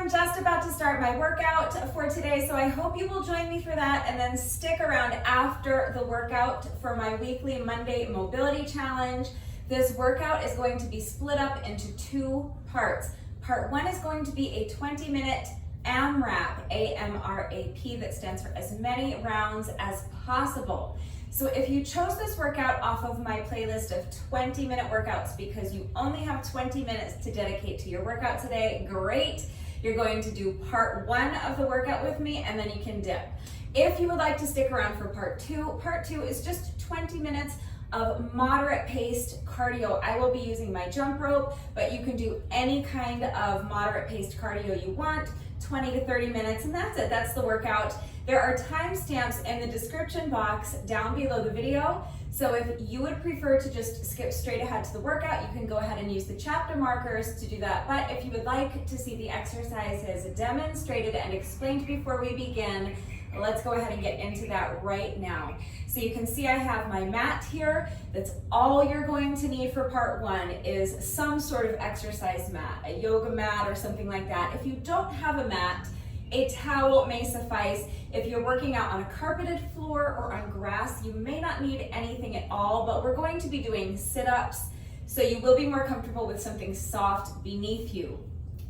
I'm just about to start my workout for today, so I hope you will join me for that and then stick around after the workout for my weekly Monday mobility challenge. This workout is going to be split up into two parts. Part one is going to be a 20-minute AMRAP, A-M-R-A-P, that stands for as many rounds as possible. So if you chose this workout off of my playlist of 20-minute workouts because you only have 20 minutes to dedicate to your workout today, great. You're going to do part one of the workout with me and then you can dip. If you would like to stick around for part two is just 20 minutes of moderate paced cardio. I will be using my jump rope, but you can do any kind of moderate paced cardio you want, 20 to 30 minutes, and that's it. That's the workout. There are timestamps in the description box down below the video. So if you would prefer to just skip straight ahead to the workout, you can go ahead and use the chapter markers to do that. But if you would like to see the exercises demonstrated and explained before we begin, let's go ahead and get into that right now. So you can see I have my mat here. That's all you're going to need for part one is some sort of exercise mat, a yoga mat or something like that. If you don't have a mat, a towel may suffice. If you're working out on a carpeted floor or on grass, you may not need anything at all, but we're going to be doing sit-ups, so you will be more comfortable with something soft beneath you.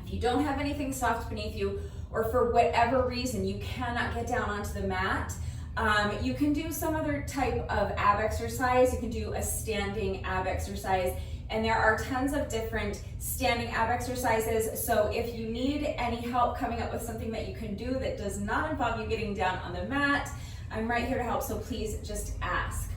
If you don't have anything soft beneath you, or for whatever reason you cannot get down onto the mat, you can do some other type of ab exercise. You can do a standing ab exercise, and there are tons of different standing ab exercises. So if you need any help coming up with something that you can do that does not involve you getting down on the mat, I'm right here to help, so please just ask.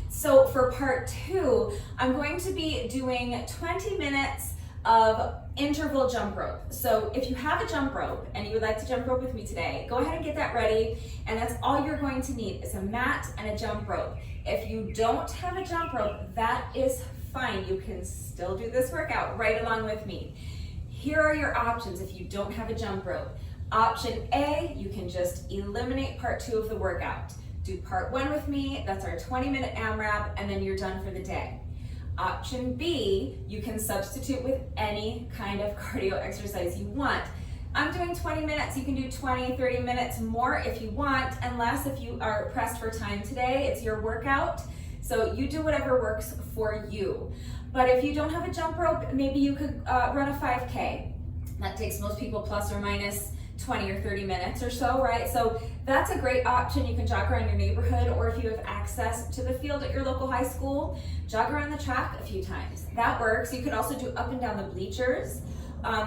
So for part two, I'm going to be doing 20 minutes of interval jump rope. So if you have a jump rope and you would like to jump rope with me today, go ahead and get that ready, and that's all you're going to need is a mat and a jump rope. If you don't have a jump rope, that is fine. You can still do this workout right along with me. Here are your options if you don't have a jump rope. Option A, you can just eliminate part two of the workout. Do part one with me, that's our 20-minute AMRAP, and then you're done for the day. Option B, you can substitute with any kind of cardio exercise you want. I'm doing 20 minutes, you can do 20, 30 minutes more if you want, unless if you are pressed for time today, it's your workout. So you do whatever works for you. But if you don't have a jump rope, maybe you could run a 5K. That takes most people plus or minus 20 or 30 minutes or so, right? So that's a great option. You can jog around your neighborhood, or if you have access to the field at your local high school, jog around the track a few times. That works. You could also do up and down the bleachers.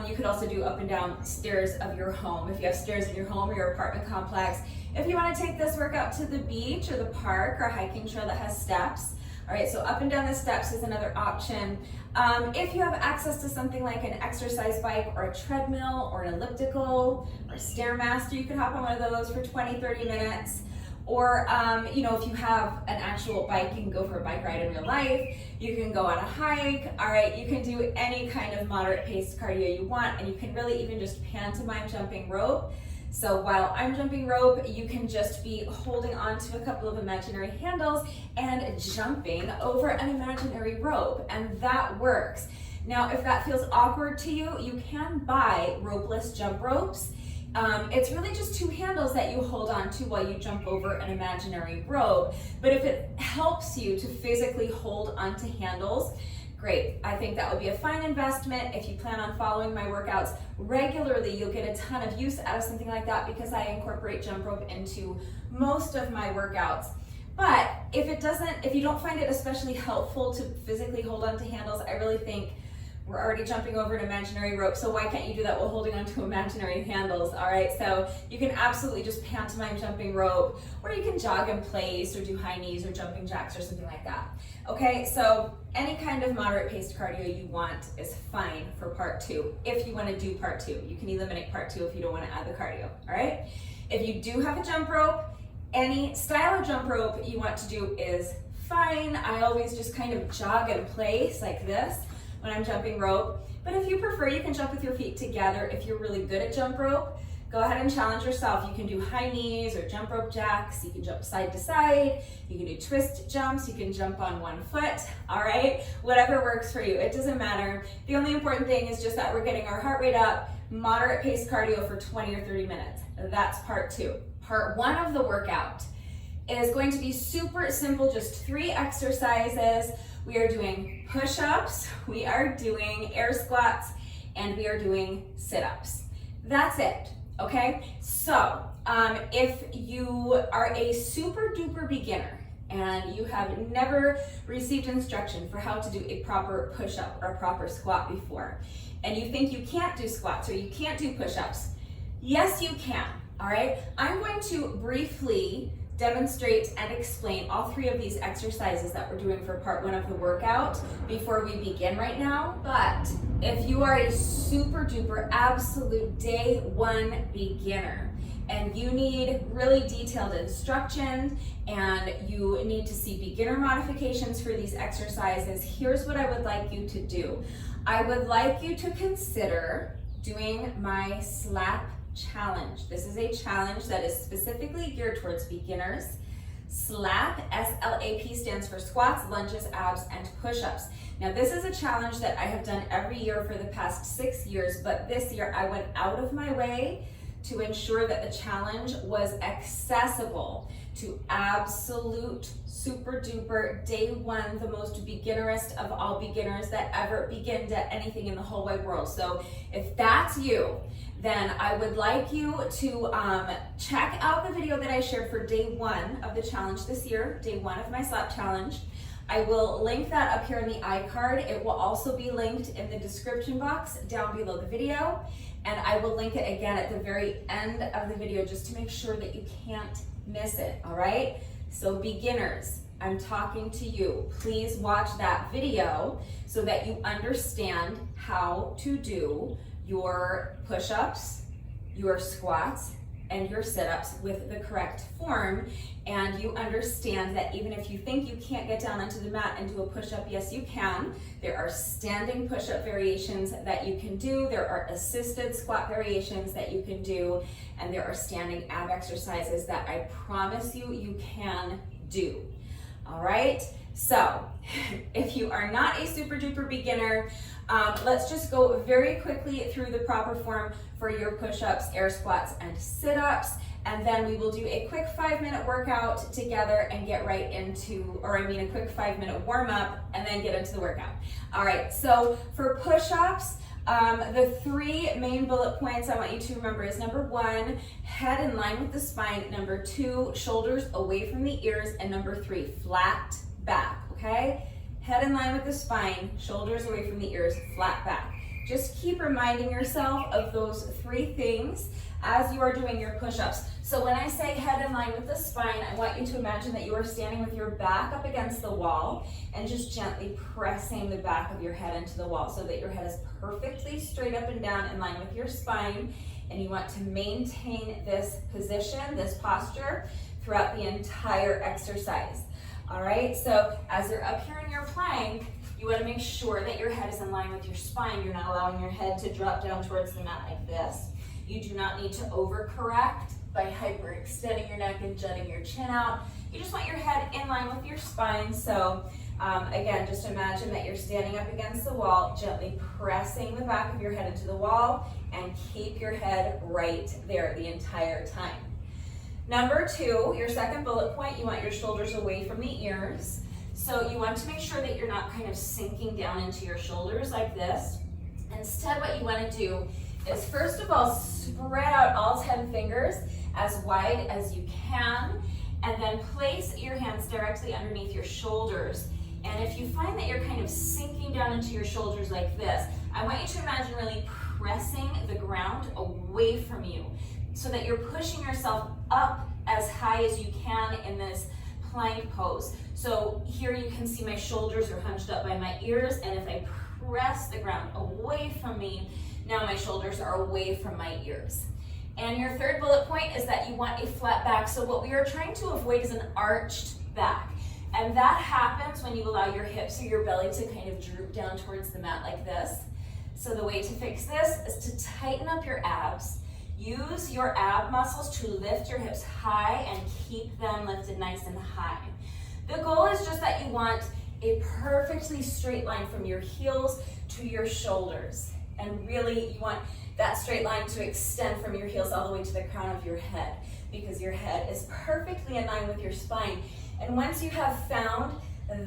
You could also do up and down stairs of your home, if you have stairs in your home or your apartment complex. If you want to take this workout to the beach or the park or a hiking trail that has steps, all right, so up and down the steps is another option. If you have access to something like an exercise bike or a treadmill or an elliptical or a Stairmaster, you could hop on one of those for 20, 30 minutes. Or, if you have an actual bike, you can go for a bike ride in real life. You can go on a hike. All right, you can do any kind of moderate paced cardio you want, and you can really even just pantomime jumping rope. So while I'm jumping rope, you can just be holding on to a couple of imaginary handles and jumping over an imaginary rope, and that works. Now, if that feels awkward to you, you can buy ropeless jump ropes. It's really just two handles that you hold on to while you jump over an imaginary rope. But if it helps you to physically hold onto handles, great. I think that would be a fine investment. If you plan on following my workouts regularly, you'll get a ton of use out of something like that because I incorporate jump rope into most of my workouts. But if you don't find it especially helpful to physically hold onto handles, I really think we're already jumping over an imaginary rope, so why can't you do that while holding onto imaginary handles, all right? So you can absolutely just pantomime jumping rope, or you can jog in place or do high knees or jumping jacks or something like that. Okay, so any kind of moderate paced cardio you want is fine for part two. If you want to do part two, you can eliminate part two if you don't want to add the cardio, all right? If you do have a jump rope, any style of jump rope you want to do is fine. I always just kind of jog in place like this when I'm jumping rope. But if you prefer, you can jump with your feet together. If you're really good at jump rope, go ahead and challenge yourself. You can do high knees or jump rope jacks. You can jump side to side. You can do twist jumps. You can jump on one foot, all right? Whatever works for you, it doesn't matter. The only important thing is just that we're getting our heart rate up, moderate pace cardio for 20 or 30 minutes. That's part 2. Part 1 of the workout is going to be super simple, just 3 exercises. We are doing push-ups, we are doing air squats, and we are doing sit-ups. That's it, okay? So, if you are a super duper beginner and you have never received instruction for how to do a proper push-up or a proper squat before, and you think you can't do squats or you can't do push-ups, yes you can, all right? I'm going to briefly demonstrate and explain all 3 of these exercises that we're doing for part 1 of the workout before we begin right now. But if you are a super duper absolute day 1 beginner and you need really detailed instructions and you need to see beginner modifications for these exercises, here's what I would like you to do. I would like you to consider doing my SLAP challenge. This is a challenge that is specifically geared towards beginners. SLAP, S-L-A-P, stands for squats, lunges, abs, and push-ups. Now this is a challenge that I have done every year for the past 6 years, but this year I went out of my way to ensure that the challenge was accessible to absolute super duper day 1, the most beginnerist of all beginners that ever beginned at anything in the whole wide world. So if that's you, then I would like you to check out the video that I shared for day 1 of the challenge this year, day 1 of my SLAP challenge. I will link that up here in the iCard. It will also be linked in the description box down below the video. And I will link it again at the very end of the video just to make sure that you can't miss it, all right? So beginners, I'm talking to you. Please watch that video so that you understand how to do your push-ups, your squats, and your sit-ups with the correct form, and you understand that even if you think you can't get down onto the mat and do a push-up, yes you can. There are standing push-up variations that you can do, there are assisted squat variations that you can do, and there are standing ab exercises that I promise you you can do. All right, so if you are not a super duper beginner, let's just go very quickly through the proper form for your push-ups, air squats, and sit-ups, and then we will do a quick 5-minute workout together and get right into, a quick 5-minute warm-up and then get into the workout. All right, so for push-ups, the 3 main bullet points I want you to remember is number 1, head in line with the spine, number 2, shoulders away from the ears, and number 3, flat back, okay? Head in line with the spine, shoulders away from the ears, flat back. Just keep reminding yourself of those 3 things as you are doing your push-ups. So when I say head in line with the spine, I want you to imagine that you are standing with your back up against the wall and just gently pressing the back of your head into the wall so that your head is perfectly straight up and down in line with your spine, and you want to maintain this position, this posture, throughout the entire exercise. All right, so as you're up here in your plank, you want to make sure that your head is in line with your spine. You're not allowing your head to drop down towards the mat like this. You do not need to overcorrect by hyperextending your neck and jutting your chin out. You just want your head in line with your spine. So again, just imagine that you're standing up against the wall, gently pressing the back of your head into the wall, and keep your head right there the entire time. Number 2, your second bullet point, you want your shoulders away from the ears. So you want to make sure that you're not kind of sinking down into your shoulders like this. Instead, what you want to do is, first of all, spread out all 10 fingers as wide as you can, and then place your hands directly underneath your shoulders. And if you find that you're kind of sinking down into your shoulders like this, I want you to imagine really pressing the ground away from you so that you're pushing yourself up as high as you can in this plank pose. So here you can see my shoulders are hunched up by my ears, and if I press the ground away from me, now my shoulders are away from my ears. And your third bullet point is that you want a flat back. So what we are trying to avoid is an arched back. And that happens when you allow your hips or your belly to kind of droop down towards the mat like this. So the way to fix this is to tighten up your abs. Use your ab muscles to lift your hips high and keep them lifted nice and high. The goal is just that you want a perfectly straight line from your heels to your shoulders. And really, you want that straight line to extend from your heels all the way to the crown of your head, because your head is perfectly in line with your spine. And once you have found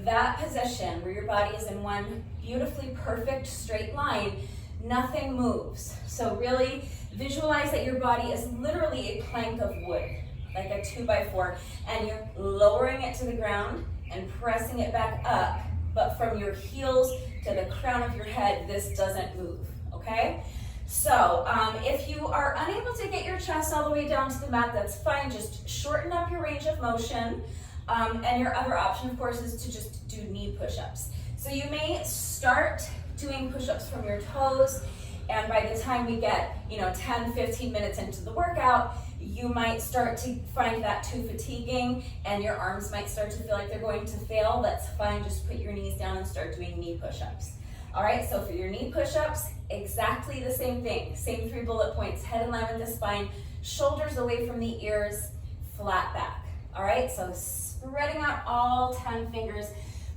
that position where your body is in one beautifully perfect straight line, nothing moves. So really visualize that your body is literally a plank of wood, like a 2x4, and you're lowering it to the ground and pressing it back up, but from your heels to the crown of your head, this doesn't move, okay? So if you are unable to get your chest all the way down to the mat, that's fine. Just shorten up your range of motion. And your other option, of course, is to just do knee push-ups. So you may start doing push-ups from your toes, and by the time we get 10, 15 minutes into the workout, you might start to find that too fatiguing, and your arms might start to feel like they're going to fail. That's fine. Just put your knees down and start doing knee push-ups. All right, so for your knee push-ups, exactly the same thing. Same 3 bullet points. Head in line with the spine, shoulders away from the ears, flat back. All right, so spreading out all 10 fingers,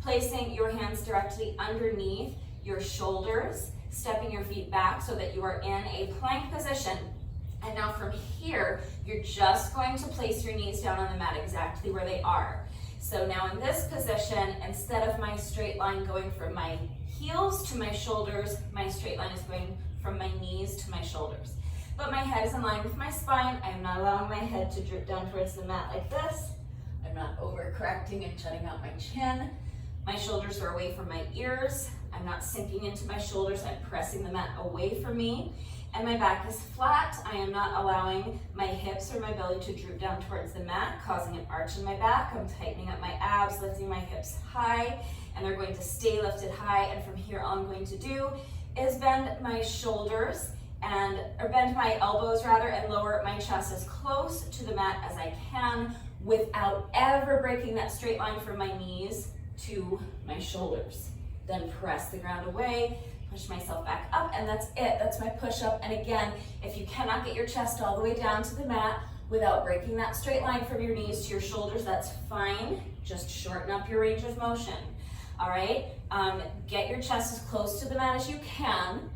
placing your hands directly underneath your shoulders, stepping your feet back so that you are in a plank position. And now from here, you're just going to place your knees down on the mat exactly where they are. So now in this position, instead of my straight line going from my heels to my shoulders, my straight line is going from my knees to my shoulders. But my head is in line with my spine. I am not allowing my head to droop down towards the mat like this. I'm not overcorrecting and shutting out my chin. My shoulders are away from my ears. I'm not sinking into my shoulders. I'm pressing the mat away from me. And my back is flat. I am not allowing my hips or my belly to droop down towards the mat, causing an arch in my back. I'm tightening up my abs, lifting my hips high, and they're going to stay lifted high. And from here, all I'm going to do is bend my shoulders or bend my elbows rather, and lower my chest as close to the mat as I can without ever breaking that straight line from my knees to my shoulders. Then press the ground away, push myself back up, and that's it. That's my push-up. And again, if you cannot get your chest all the way down to the mat without breaking that straight line from your knees to your shoulders, that's fine. Just shorten up your range of motion. All right? Get your chest as close to the mat as you can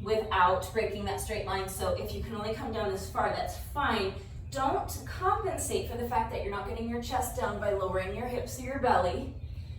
without breaking that straight line. So if you can only come down this far, that's fine. Don't compensate for the fact that you're not getting your chest down by lowering your hips or your belly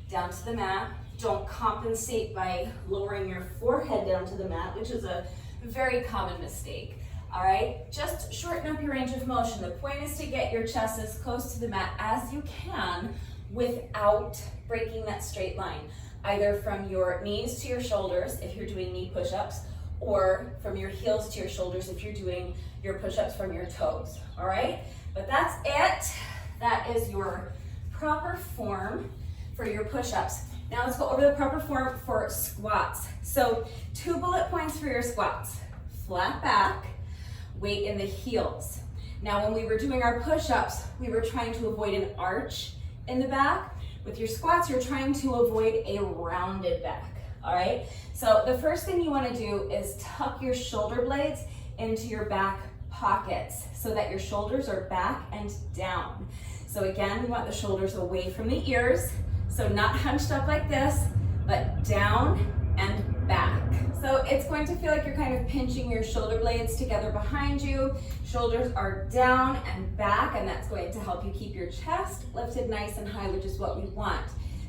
down to the mat. Don't compensate by lowering your forehead down to the mat, which is a very common mistake. All right, just shorten up your range of motion. The point is to get your chest as close to the mat as you can without breaking that straight line, either from your knees to your shoulders if you're doing knee push-ups, or from your heels to your shoulders if you're doing your push-ups from your toes. All right, but that's it. That is your proper form for your push-ups. Now let's go over the proper form for squats. So 2 bullet points for your squats. Flat back, weight in the heels. Now when we were doing our push-ups, we were trying to avoid an arch in the back. With your squats, you're trying to avoid a rounded back, all right? So the first thing you wanna do is tuck your shoulder blades into your back pockets so that your shoulders are back and down. So again, we want the shoulders away from the ears. So not hunched up like this, but down and back. So it's going to feel like you're kind of pinching your shoulder blades together behind you. Shoulders are down and back, and that's going to help you keep your chest lifted nice and high, which is what we want.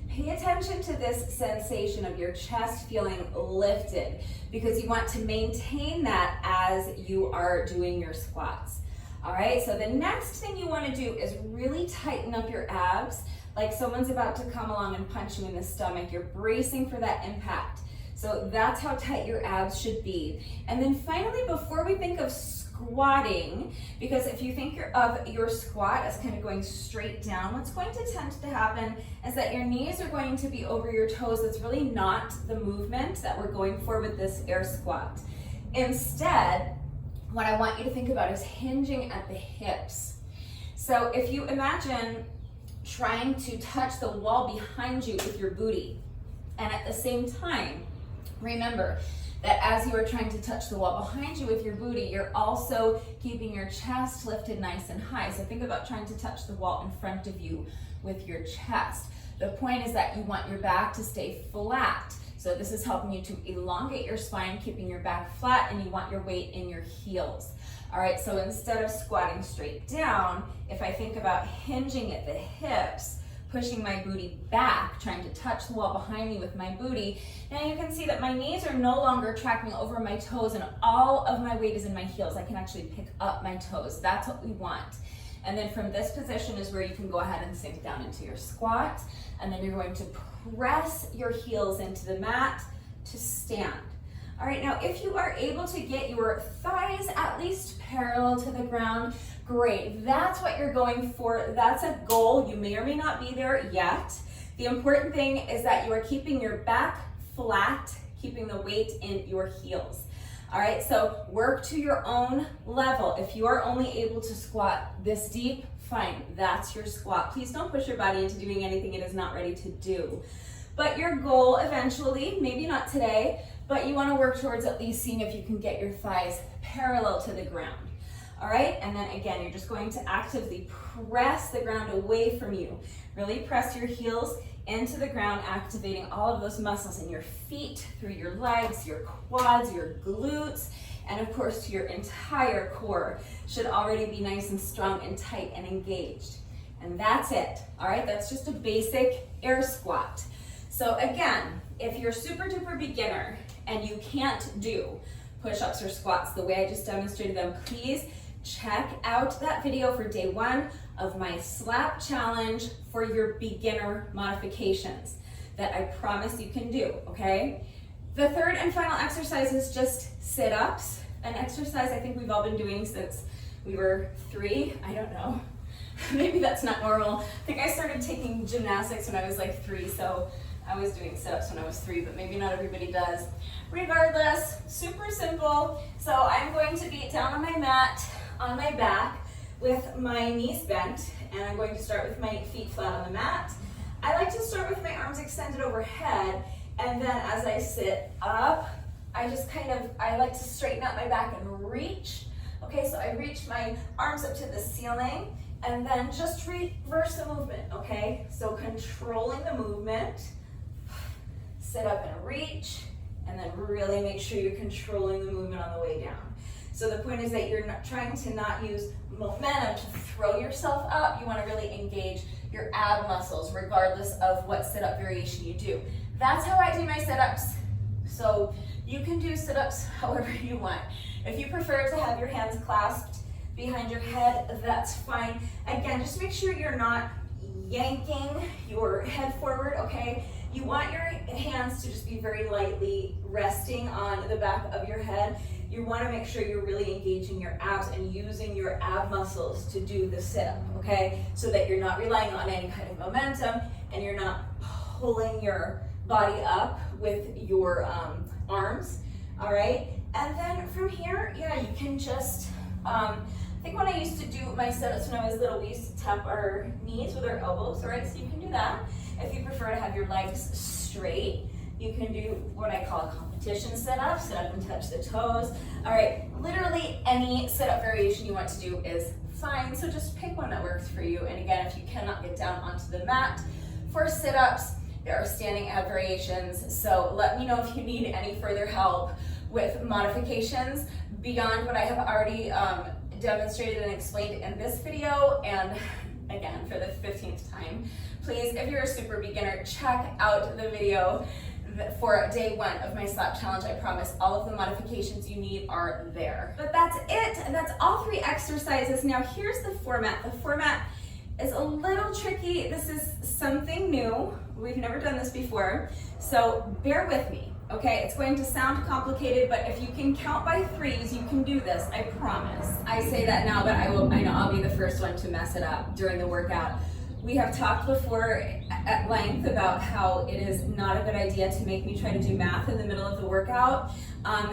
Pay attention to this sensation of your chest feeling lifted, because you want to maintain that as you are doing your squats. All right, so the next thing you want to do is really tighten up your abs, like someone's about to come along and punch you in the stomach. You're bracing for that impact. So that's how tight your abs should be. And then finally, before we think of squatting, because if you think of your squat as kind of going straight down, what's going to tend to happen is that your knees are going to be over your toes. That's really not the movement that we're going for with this air squat. Instead, what I want you to think about is hinging at the hips. So if you imagine trying to touch the wall behind you with your booty, and at the same time, remember that as you are trying to touch the wall behind you with your booty, you're also keeping your chest lifted nice and high. So think about trying to touch the wall in front of you with your chest. The point is that you want your back to stay flat. So So this is helping you to elongate your spine, keeping your back flat, and you want your weight in your heels. All right, so instead of squatting straight down, if I think about hinging at the hips, pushing my booty back, trying to touch the wall behind me with my booty, now you can see that my knees are no longer tracking over my toes and all of my weight is in my heels. I can actually pick up my toes. That's what we want. And then from this position is where you can go ahead and sink down into your squat, and then you're going to press your heels into the mat to stand. All right, now if you are able to get your thighs at least parallel to the ground, great. That's what you're going for. That's a goal. You may or may not be there yet. The important thing is that you are keeping your back flat, keeping the weight in your heels. All right, so work to your own level. If you are only able to squat this deep, fine, that's your squat. Please don't push your body into doing anything it is not ready to do. But your goal eventually, maybe not today, but you want to work towards at least seeing if you can get your thighs parallel to the ground. All right, and then again, you're just going to actively press the ground away from you. Really press your heels into the ground, activating all of those muscles in your feet, through your legs, your quads, your glutes, and of course to your entire core. Should already be nice and strong and tight and engaged. And that's it, all right? That's just a basic air squat. So again, if you're super duper beginner and you can't do push-ups or squats the way I just demonstrated them, please check out that video for day 1 of my slap challenge for your beginner modifications that I promise you can do, okay? The third and final exercise is just sit-ups, an exercise I think we've all been doing since we were 3, I don't know. Maybe that's not normal. I think I started taking gymnastics when I was like 3, so I was doing sit-ups when I was 3, but maybe not everybody does. Regardless, super simple. So I'm going to be down on my mat, on my back, with my knees bent, and I'm going to start with my feet flat on the mat. I like to start with my arms extended overhead, and then as I sit up, I like to straighten out my back and reach. Okay, so I reach my arms up to the ceiling, and then just reverse the movement, okay? So controlling the movement, sit up and reach, and then really make sure you're controlling the movement on the way down. So the point is that you're not trying to not use momentum to throw yourself up. You want to really engage your ab muscles regardless of what sit-up variation you do. That's how I do my sit-ups. So you can do sit-ups however you want. If you prefer to have your hands clasped behind your head, that's fine. Again, just make sure you're not yanking your head forward, okay? You want your hands to just be very lightly resting on the back of your head. You want to make sure you're really engaging your abs and using your ab muscles to do the sit-up, okay? So that you're not relying on any kind of momentum and you're not pulling your body up with your arms, all right? And then from here, yeah, you can just, I think when I used to do my sit-ups when I was little, we used to tap our knees with our elbows, all right? So you can do that. If you prefer to have your legs straight, you can do what I call a competition sit-up, sit up and touch the toes. All right, literally any sit-up variation you want to do is fine, so just pick one that works for you. And again, if you cannot get down onto the mat for sit-ups, there are standing ab variations, so let me know if you need any further help with modifications beyond what I have already demonstrated and explained in this video. And again, for the 15th time, please, if you're a super beginner, check out the video for day 1 of my slap challenge. I promise all of the modifications you need are there. But that's it, and that's all 3 exercises. Now here's the format. The format is a little tricky. This is something new. We've never done this before, so bear with me, okay? It's going to sound complicated, but if you can count by 3s, you can do this, I promise. I say that now, but I know I'll be the first one to mess it up during the workout. We have talked before at length about how it is not a good idea to make me try to do math in the middle of the workout.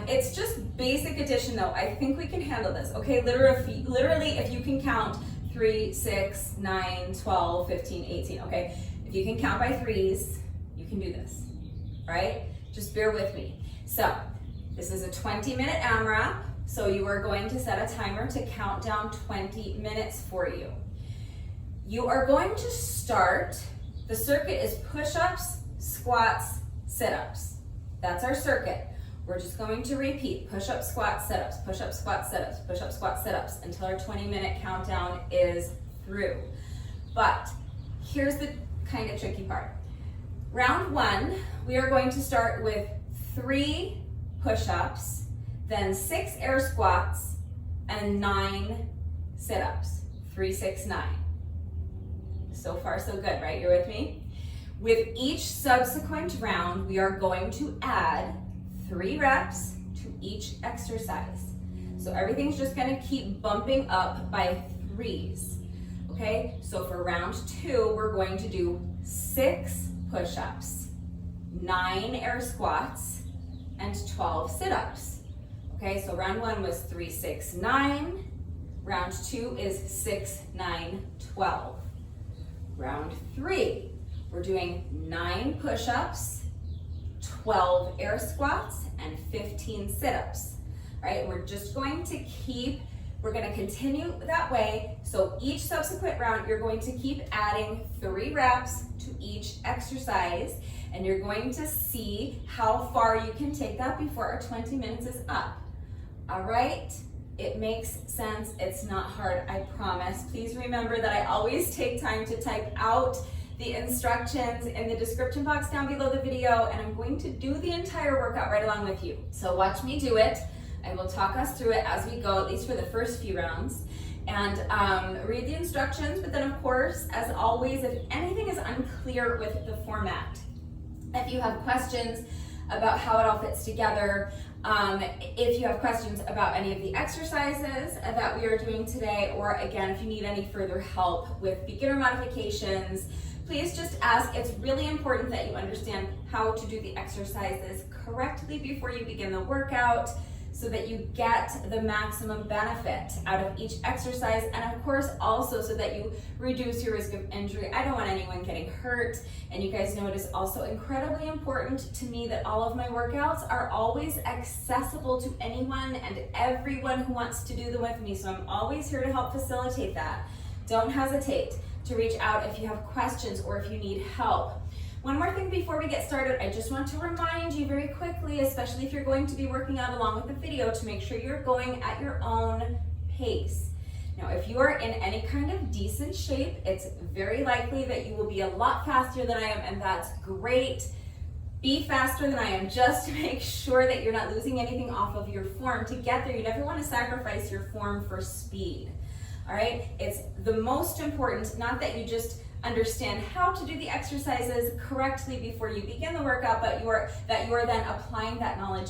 It's just basic addition though. I think we can handle this, okay? Literally, if you can count 3, 6, 9, 12, 15, 18, okay? If you can count by 3s, you can do this, right? Just bear with me. So, this is a 20-minute AMRAP, so you are going to set a timer to count down 20 minutes for you. You are going to start, the circuit is push-ups, squats, sit-ups, That's our circuit. We're just going to repeat push-up, squat, sit-ups, push-up, squat, sit-ups, push-up, squat, sit-ups until our 20-minute countdown is through. But here's the kind of tricky part. Round one, we are going to start with 3 push-ups, then 6 air squats, and 9 sit-ups. 3, 6, 9. So far, so good, right? You're with me? With each subsequent round, we are going to add 3 reps to each exercise. So everything's just gonna keep bumping up by 3s, okay? So for round 2, we're going to do 6 push-ups, 9 air squats, and 12 sit-ups. Okay, so round 1 was 3, 6, 9. Round 2 is 6, 9, 12. Round 3, we're doing 9 push-ups, 12 air squats, and 15 sit-ups. All right, we're just going to we're going to continue that way. So each subsequent round, you're going to keep adding 3 reps to each exercise, and you're going to see how far you can take that before our 20 minutes is up. All right? It makes sense. It's not hard, I promise. Please remember that I always take time to type out the instructions in the description box down below the video, and I'm going to do the entire workout right along with you. So watch me do it. I will talk us through it as we go, at least for the first few rounds, and read the instructions. But then, of course, as always, if anything is unclear with the format, if you have questions about how it all fits together, if you have questions about any of the exercises that we are doing today, or again, if you need any further help with beginner modifications, please just ask. It's really important that you understand how to do the exercises correctly before you begin the workout, so that you get the maximum benefit out of each exercise, and of course also so that you reduce your risk of injury. I don't want anyone getting hurt, and you guys know it is also incredibly important to me that all of my workouts are always accessible to anyone and everyone who wants to do them with me, so I'm always here to help facilitate that. Don't hesitate to reach out if you have questions or if you need help. One more thing before we get started, I just want to remind you very quickly, especially if you're going to be working out along with the video, to make sure you're going at your own pace. Now, if you are in any kind of decent shape, it's very likely that you will be a lot faster than I am, and that's great. Be faster than I am, just to make sure that you're not losing anything off of your form. To get there, you never want to sacrifice your form for speed. All right? It's the most important, not that you just understand how to do the exercises correctly before you begin the workout, but that you are then applying that knowledge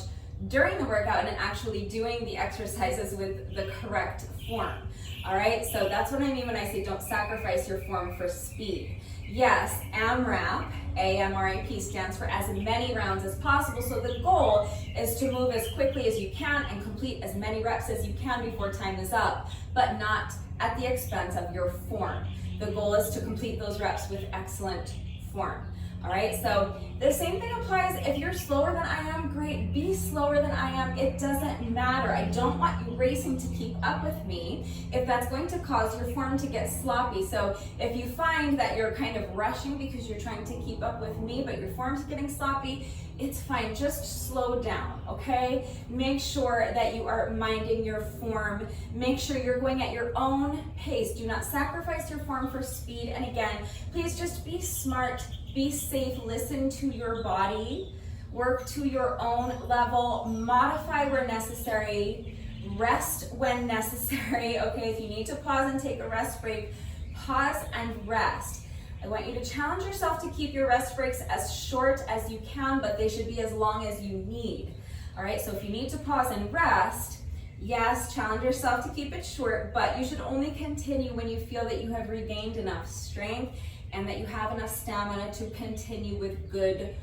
during the workout and actually doing the exercises with the correct form. All right, so that's what I mean when I say don't sacrifice your form for speed. Yes, AMRAP, AMRAP stands for as many rounds as possible, so the goal is to move as quickly as you can and complete as many reps as you can before time is up, but not at the expense of your form. The goal is to complete those reps with excellent form. All right, so the same thing applies. If you're slower than I am, great, be slower than I am. It doesn't matter. I don't want you racing to keep up with me if that's going to cause your form to get sloppy. So if you find that you're kind of rushing because you're trying to keep up with me, but your form's getting sloppy, it's fine. Just slow down, okay? Make sure that you are minding your form. Make sure you're going at your own pace. Do not sacrifice your form for speed. And again, please just be smart. Be safe, listen to your body, work to your own level, modify where necessary, rest when necessary, okay? If you need to pause and take a rest break, pause and rest. I want you to challenge yourself to keep your rest breaks as short as you can, but they should be as long as you need, all right? So if you need to pause and rest, yes, challenge yourself to keep it short, but you should only continue when you feel that you have regained enough strength and that you have enough stamina to continue with good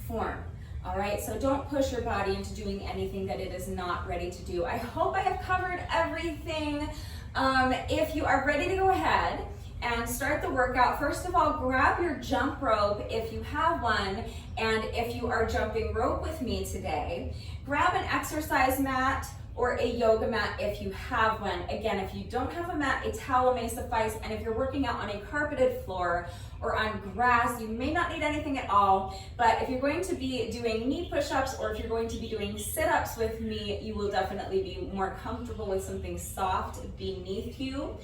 form. All right, so don't push your body into doing anything that it is not ready to do. I hope I have covered everything. If you are ready to go ahead and start the workout, first of all, grab your jump rope if you have one, and if you are jumping rope with me today, grab an exercise mat or a yoga mat if you have one. Again, if you don't have a mat, a towel may suffice, and if you're working out on a carpeted floor or on grass, you may not need anything at all, but if you're going to be doing knee push-ups or if you're going to be doing sit-ups with me, you will definitely be more comfortable with something soft beneath you.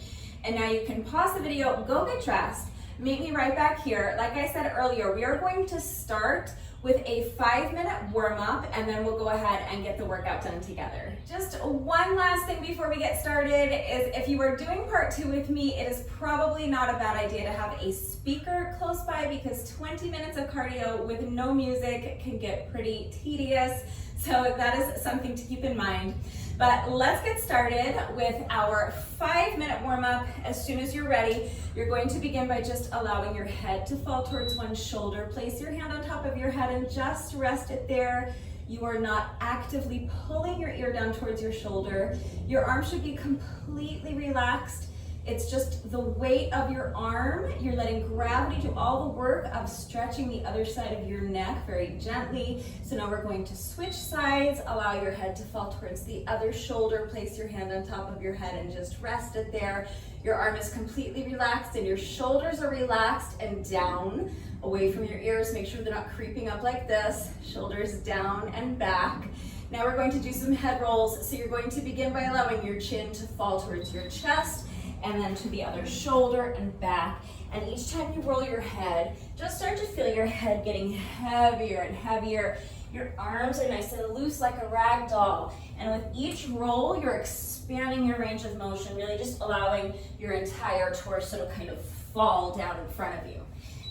And now you can pause the video, go get dressed, meet me right back here. Like I said earlier, we are going to start with a 5-minute warm-up, and then we'll go ahead and get the workout done together. Just one last thing before we get started is if you are doing part 2 with me, it is probably not a bad idea to have a speaker close by, because 20 minutes of cardio with no music can get pretty tedious. So that is something to keep in mind. But let's get started with our 5-minute warm-up. As soon as you're ready, you're going to begin by just allowing your head to fall towards one shoulder. Place your hand on top of your head and just rest it there. You are not actively pulling your ear down towards your shoulder. Your arm should be completely relaxed. It's just the weight of your arm. You're letting gravity do all the work of stretching the other side of your neck very gently. So now we're going to switch sides. Allow your head to fall towards the other shoulder. Place your hand on top of your head and just rest it there. Your arm is completely relaxed and your shoulders are relaxed and down, away from your ears. Make sure they're not creeping up like this. Shoulders down and back. Now we're going to do some head rolls. So you're going to begin by allowing your chin to fall towards your chest, and then to the other shoulder and back. And each time you roll your head, just start to feel your head getting heavier and heavier. Your arms are nice and loose like a rag doll. And with each roll, you're expanding your range of motion, really just allowing your entire torso to kind of fall down in front of you.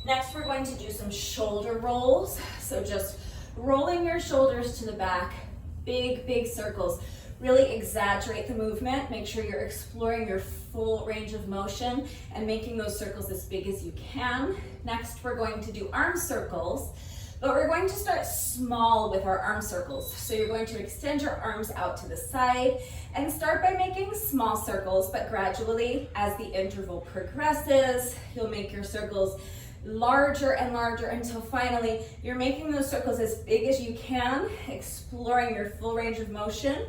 Next, we're going to do some shoulder rolls. So just rolling your shoulders to the back, big circles. Really exaggerate the movement. Make sure you're exploring your full range of motion and making those circles as big as you can. Next, we're going to do arm circles, but we're going to start small with our arm circles. So you're going to extend your arms out to the side and start by making small circles, but gradually, as the interval progresses, you'll make your circles larger and larger until finally you're making those circles as big as you can, exploring your full range of motion.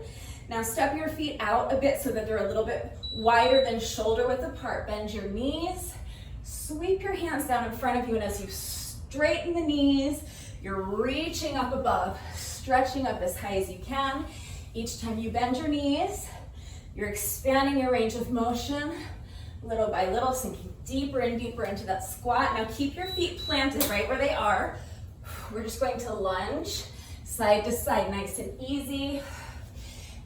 Now step your feet out a bit so that they're a little bit wider than shoulder width apart. Bend your knees, sweep your hands down in front of you, and as you straighten the knees, you're reaching up above, stretching up as high as you can. Each time you bend your knees, you're expanding your range of motion, little by little, sinking deeper and deeper into that squat. Now keep your feet planted right where they are. We're just going to lunge side to side, nice and easy.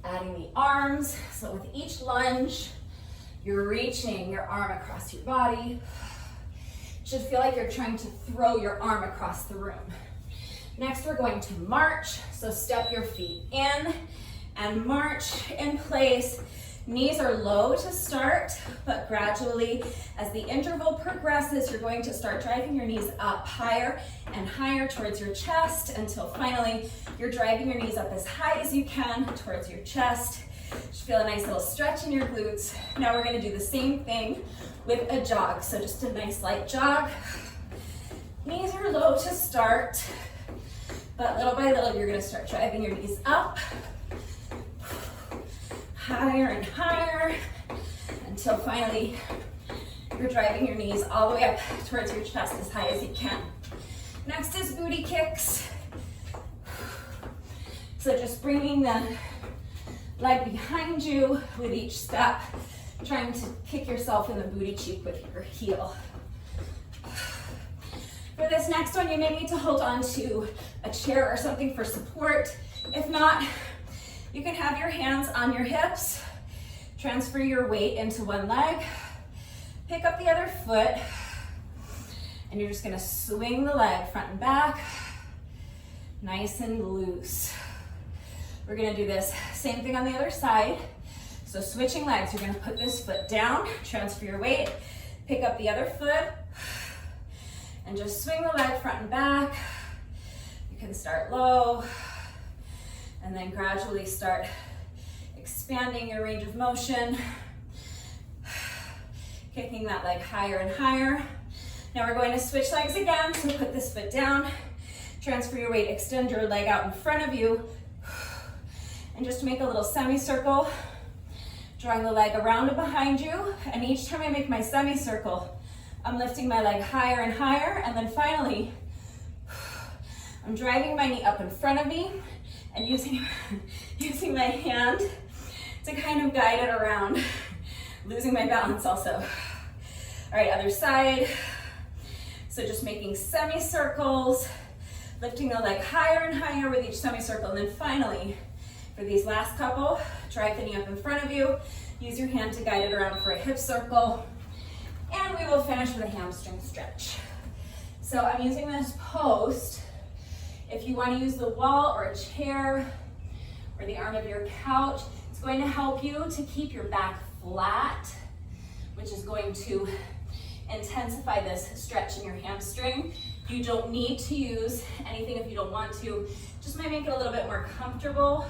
Adding the arms, so with each lunge, you're reaching your arm across your body. It should feel like you're trying to throw your arm across the room. Next, we're going to march, so step your feet in and march in place. Knees are low to start, but gradually, as the interval progresses, you're going to start driving your knees up higher and higher towards your chest until finally you're driving your knees up as high as you can towards your chest. Just feel a nice little stretch in your glutes. Now we're going to do the same thing with a jog. So just a nice light jog. Knees are low to start, but little by little you're going to start driving your knees up, higher and higher, until finally you're driving your knees all the way up towards your chest as high as you can. Next is booty kicks. So just bringing the leg behind you with each step, trying to kick yourself in the booty cheek with your heel. For this next one, you may need to hold on to a chair or something for support. If not, you can have your hands on your hips, transfer your weight into one leg, pick up the other foot, and you're just gonna swing the leg front and back, nice and loose. We're gonna do this same thing on the other side. So switching legs, you're gonna put this foot down, transfer your weight, pick up the other foot, and just swing the leg front and back. You can start low, and then gradually start expanding your range of motion, kicking that leg higher and higher. Now we're going to switch legs again, so put this foot down, transfer your weight, extend your leg out in front of you, And just make a little semicircle, drawing the leg around and behind you. And each time I make my semicircle, I'm lifting my leg higher and higher. And then finally, I'm driving my knee up in front of me and using my hand to kind of guide it around, losing my balance also. All right, other side. So just making semicircles, lifting the leg higher and higher with each semicircle. And then finally, for these last couple, drive the knee up in front of you. Use your hand to guide it around for a hip circle. And we will finish with a hamstring stretch. So I'm using this post. If you want to use the wall or a chair or the arm of your couch, it's going to help you to keep your back flat, which is going to intensify this stretch in your hamstring. You don't need to use anything if you don't want to. Just might make it a little bit more comfortable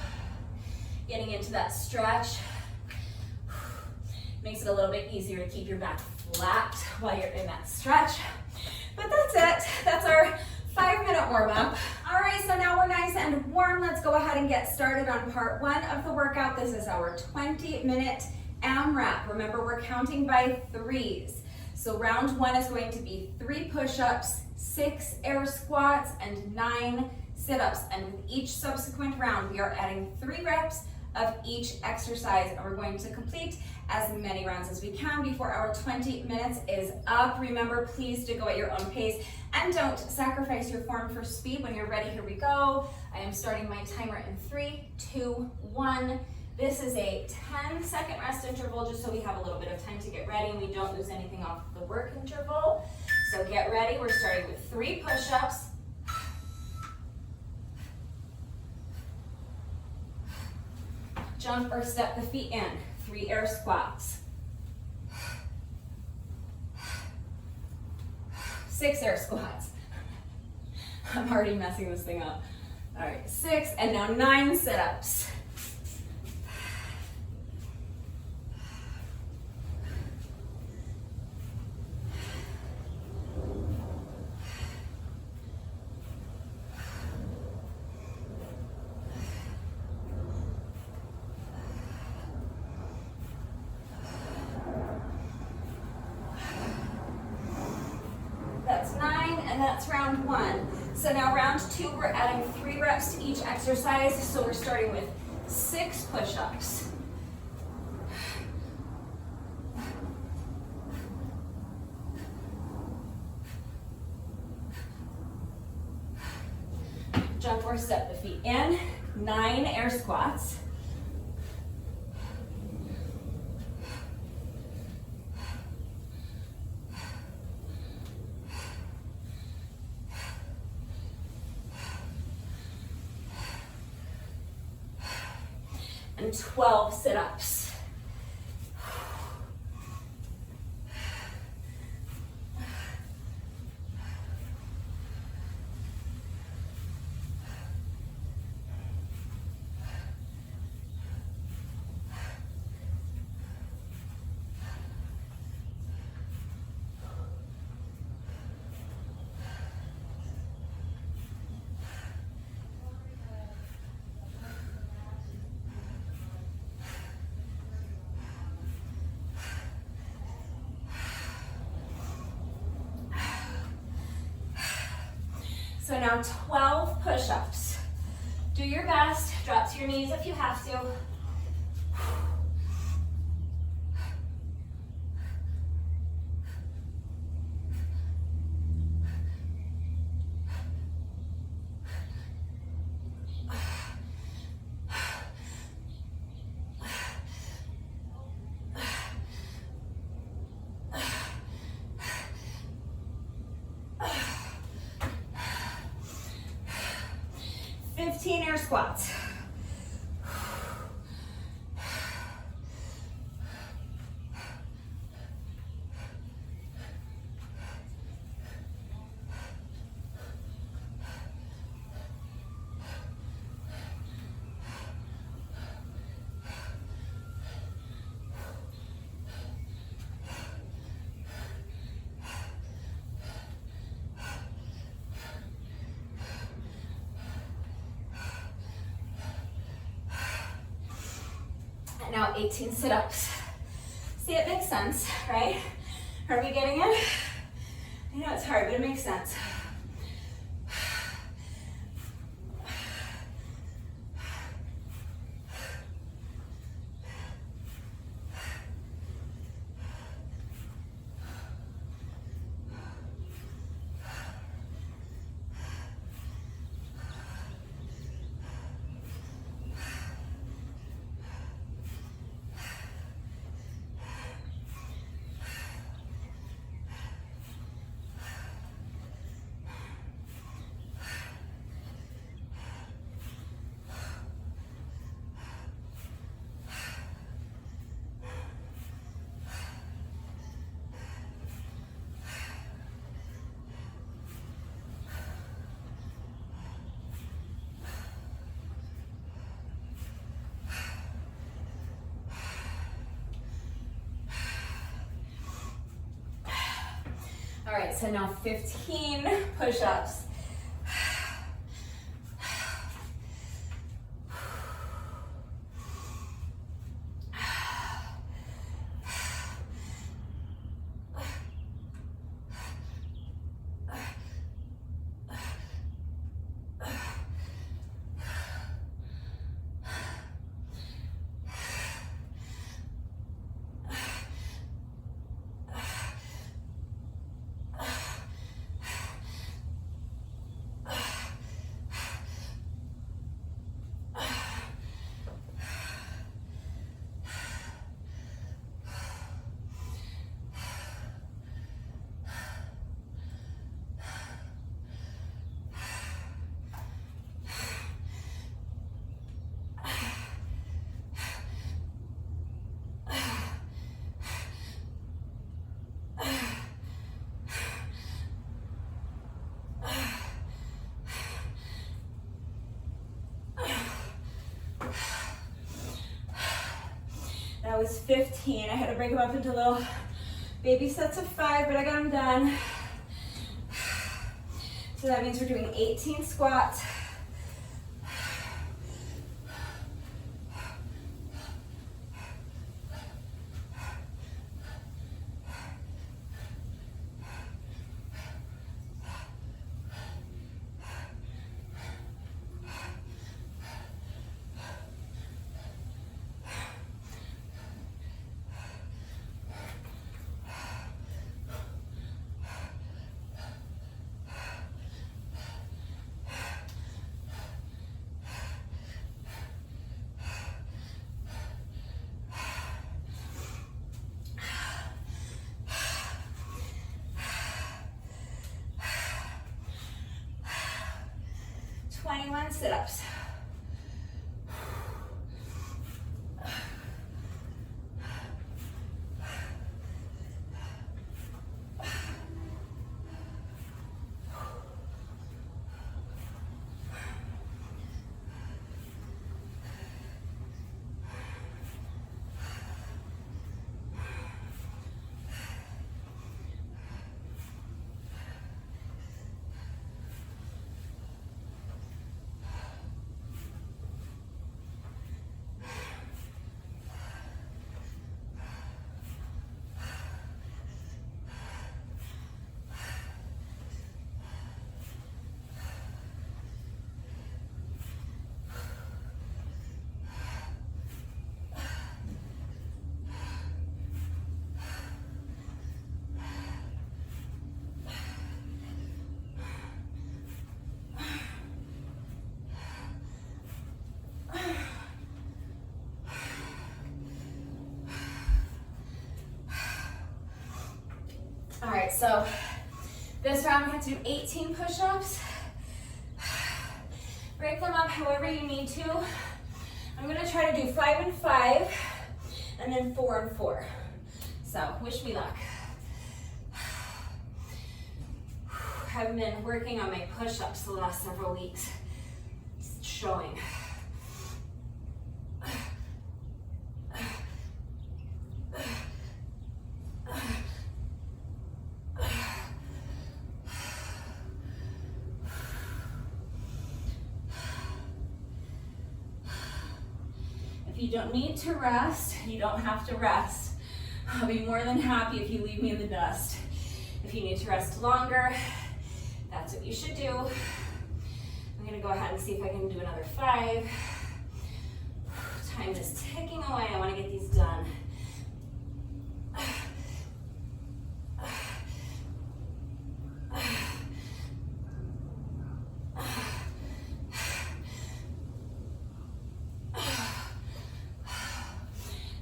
getting into that stretch. Makes it a little bit easier to keep your back flat while you're in that stretch. But that's it. That's our 5-minute warm up. All right, so now we're nice and warm. Let's go ahead and get started on part 1 of the workout. This is our 20-minute AMRAP. Remember, we're counting by 3s. So round 1 is going to be 3 push-ups, 6 air squats, and 9 sit-ups. And with each subsequent round, we are adding 3 reps of each exercise, and we're going to complete as many rounds as we can before our 20 minutes is up. Remember, please do go at your own pace and don't sacrifice your form for speed. When you're ready, here we go. I am starting my timer in 3, 2, 1. This is a 10-second rest interval just so we have a little bit of time to get ready and we don't lose anything off the work interval. So get ready. We're starting with 3 push-ups. Jump or step the feet in. 3 air squats. 6 air squats. I'm already messing this thing up. All right, 6, and now 9 sit-ups. And that's round 1. So now round 2, we're adding 3 reps to each exercise. So we're starting with 6 push-ups. Jump or step the feet in. 9 air squats. And 12 sit-ups. So now 12 push-ups. Do your best, drop to your knees if you have to. Air squats. Now 18 sit-ups. See, it makes sense, right? Are we getting it? I know it's hard, but it makes sense. All right, so now 15 push-ups. That was 15. I had to break them up into little baby sets of 5, but I got them done. So that means we're doing 18 squats. Sit-ups. All right, so this round we have to do 18 push-ups. Break them up however you need to. I'm gonna try to do 5 and 5, and then 4 and 4. So wish me luck. I've been working on my push-ups the last several weeks. It's showing. If you don't need to rest, you don't have to rest. I'll be more than happy if you leave me in the dust. If you need to rest longer, that's what you should do. I'm gonna go ahead and see if I can do another 5. Time is ticking away. I wanna get these done.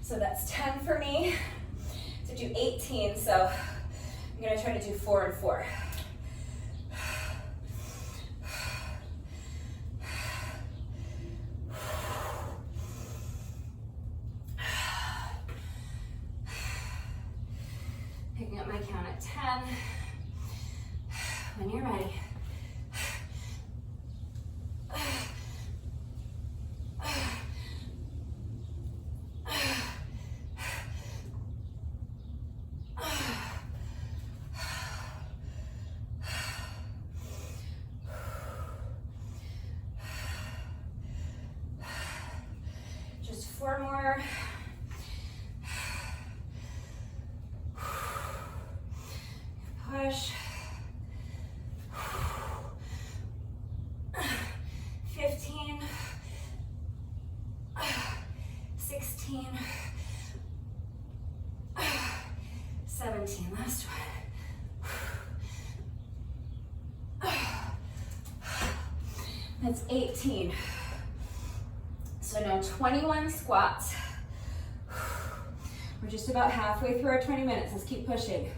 So that's 10 for me to do 18. So I'm gonna try to do 4 and 4. Picking up my count at 10. When you're ready. Just 4 more. Push. 15. 16. 17. Last one. That's 18. So now 21 squats. We're just about halfway through our 20 minutes. Let's keep pushing.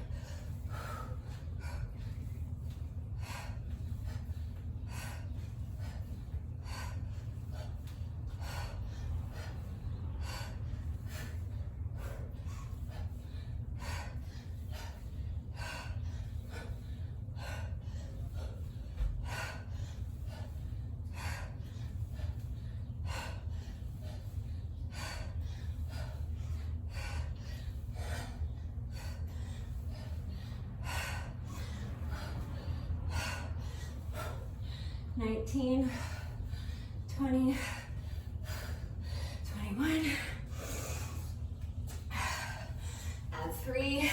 Nineteen, 20, 21, add 3,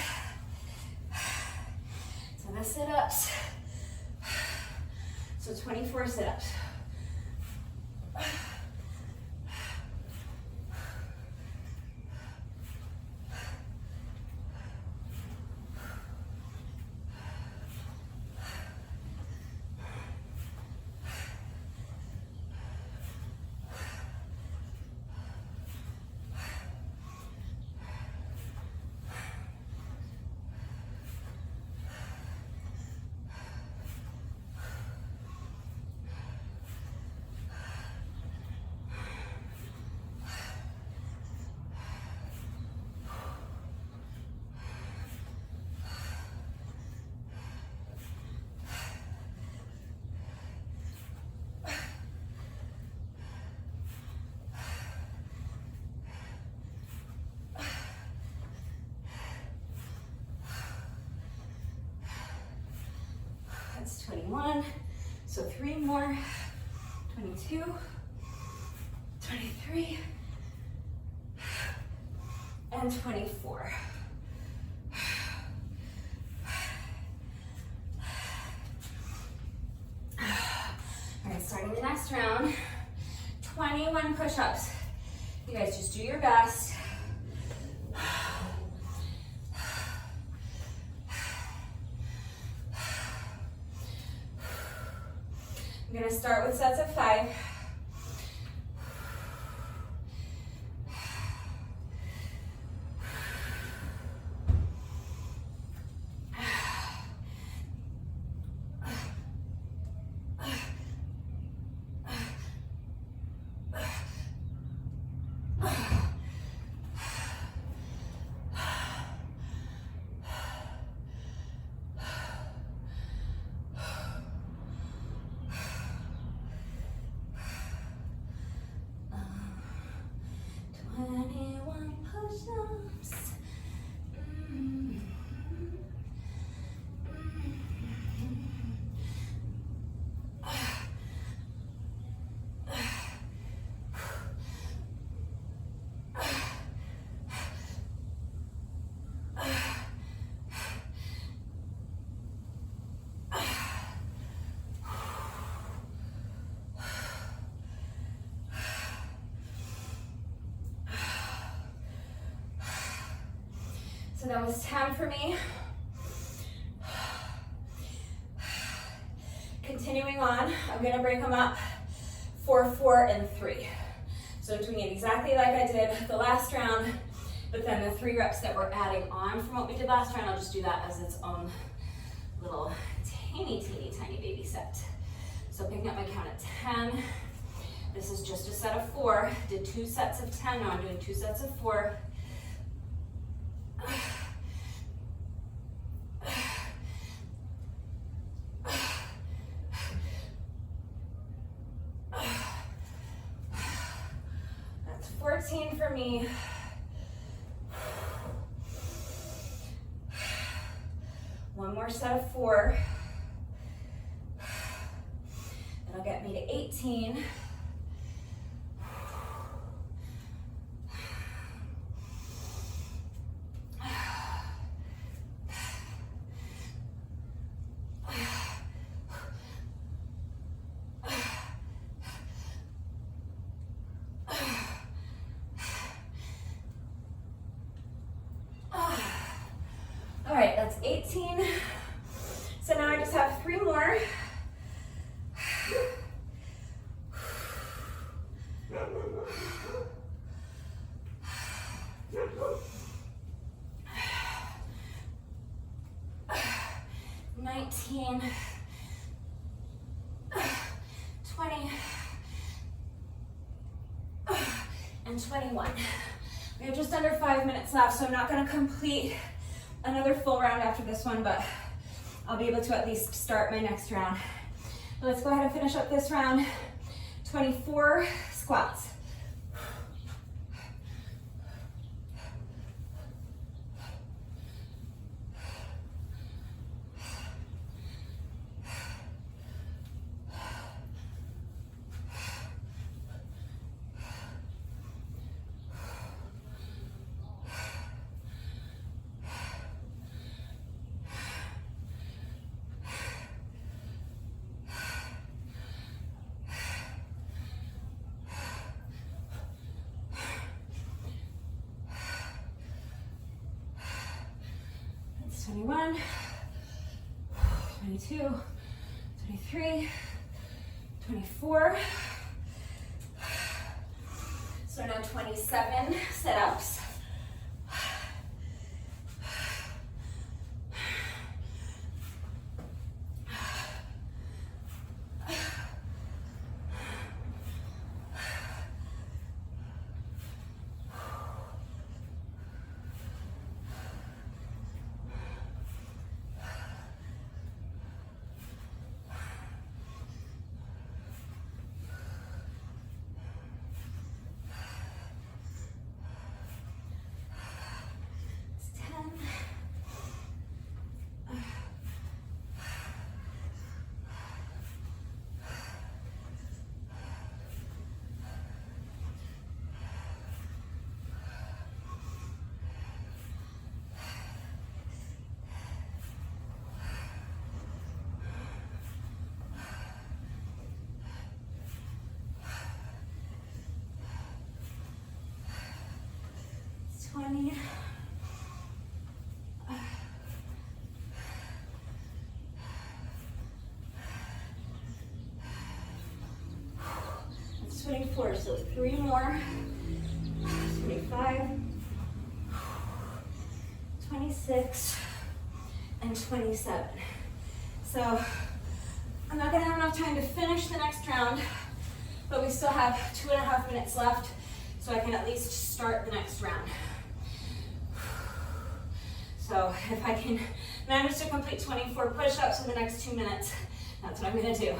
so the sit-ups, so 24 sit-ups. That's 21, so 3 more, 22, 23, and 24. All right, starting the next round, 21 push-ups. You guys just do your best. I'm gonna start with sets of 5. that was 10 for me. Continuing on, I'm gonna break them up 4, 4, and 3. So doing it exactly like I did the last round, but then the 3 reps that we're adding on from what we did last round, I'll just do that as its own little teeny baby set. So picking up my count at 10. This is just a set of 4. Did 2 sets of 10, now I'm doing 2 sets of 4. That's 14 for me. One more set of 4. That'll get me to 18. All right, that's 18. So now I just have 3 more. And 21. We have just under 5 minutes left, so I'm not going to complete another full round after this one, but I'll be able to at least start my next round. But let's go ahead and finish up this round. 24 squats. That's 21, 22, 23, 24. So now 27 sit-ups. That's 24, so 3 more. 25, 26, and 27. So I'm not gonna have enough time to finish the next round, but we still have 2.5 minutes left, so I can at least start the next round. So if I can manage to complete 24 push-ups in the next 2 minutes, that's what I'm gonna do.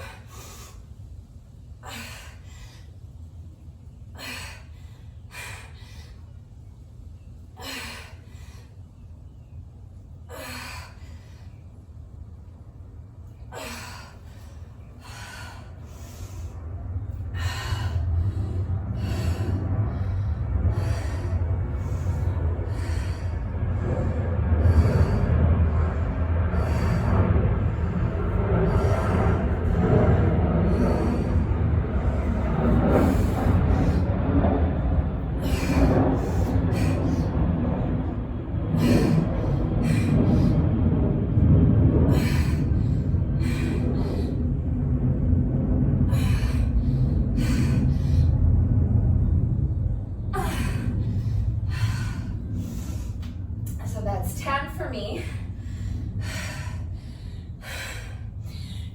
So that's 10 for me.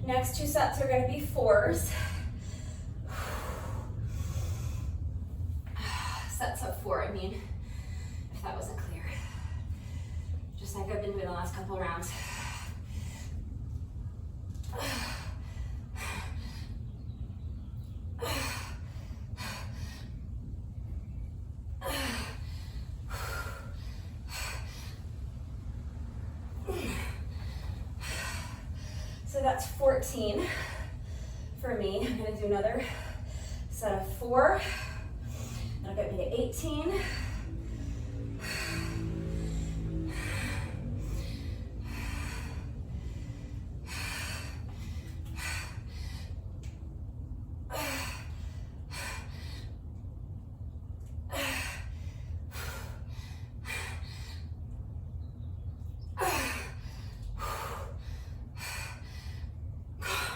Next 2 sets are going to be 4s. Sets of 4, I mean, if that wasn't clear. Just like I've been doing the last couple rounds. So that's 14 for me. I'm going to do another set of 4. That'll get me to 18.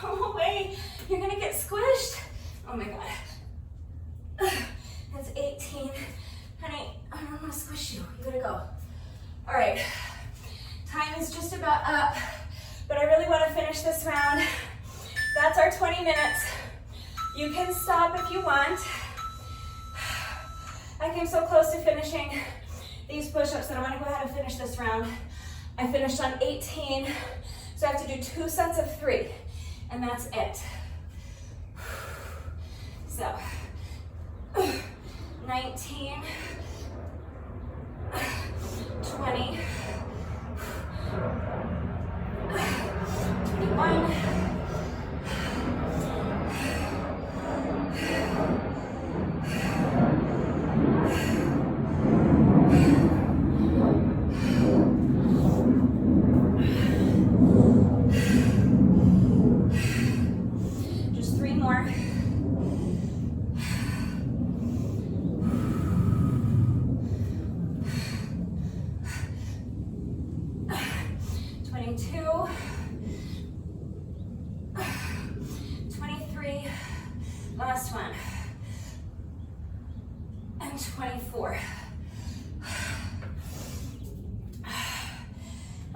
Go away. You're going to get squished. Oh my God. That's 18. Honey, I don't want to squish you. You gotta go. All right. Time is just about up, but I really want to finish this round. That's our 20 minutes. You can stop if you want. I came so close to finishing these push-ups that I want to go ahead and finish this round. I finished on 18, so I have to do 2 sets of 3, and that's it. So, 19, 20, 21, 23, last one, and 24.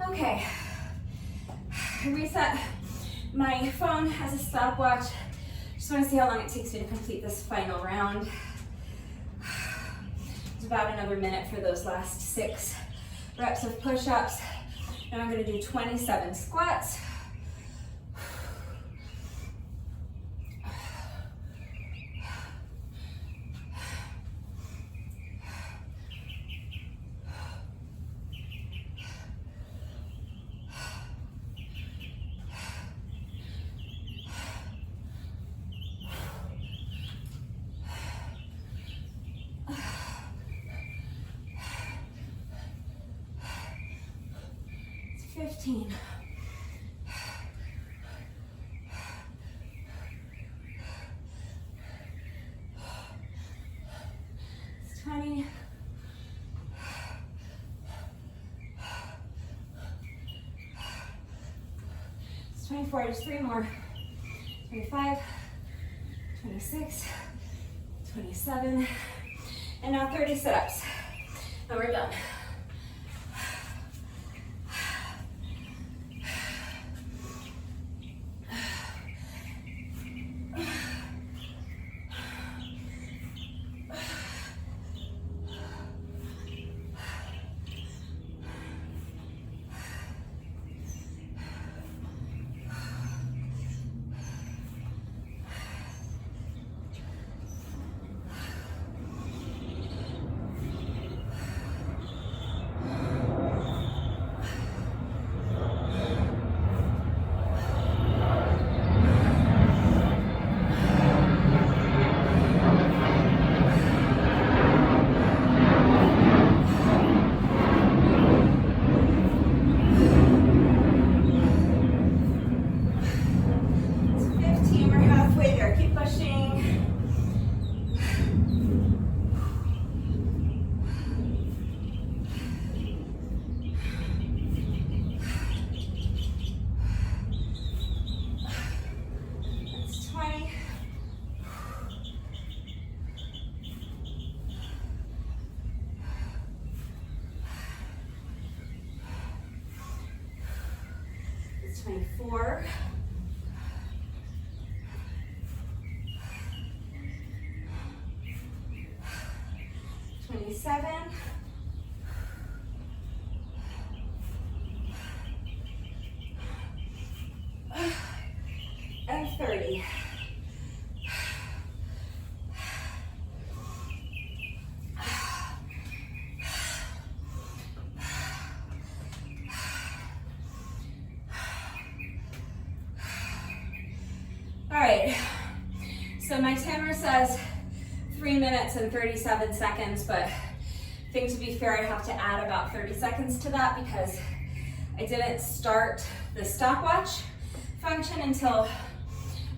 Okay, reset. My phone has a stopwatch. Just want to see how long it takes me to complete this final round. It's about another minute for those last 6 reps of push-ups. Now I'm going to do 27 squats. It's 15. It's 20. It's 24, just 3 more. 25, 26, 27, and now 30 sit-ups. And we're done. 24, 27, and 30. All right, so my timer says 3 minutes and 37 seconds, but I think to be fair, I have to add about 30 seconds to that because I didn't start the stopwatch function until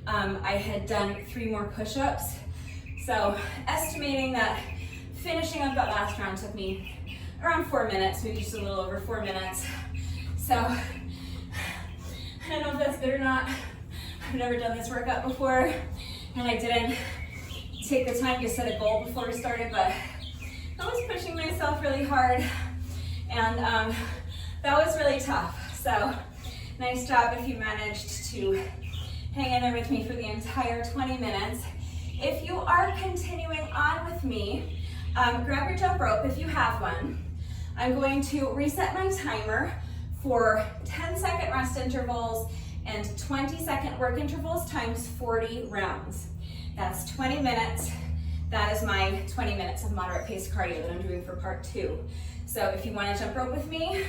I had done 3 more push-ups. So estimating that finishing up that last round took me around 4 minutes, maybe just a little over 4 minutes. So I don't know if that's good or not. I've never done this workout before, and I didn't take the time to set a goal before we started, but I was pushing myself really hard, and that was really tough. So nice job if you managed to hang in there with me for the entire 20 minutes. If you are continuing on with me, grab your jump rope if you have one. I'm going to reset my timer for 10-second rest intervals and 20-second work intervals times 40 rounds. That's 20 minutes. That is my 20 minutes of moderate paced cardio that I'm doing for part 2. So if you want to jump rope with me,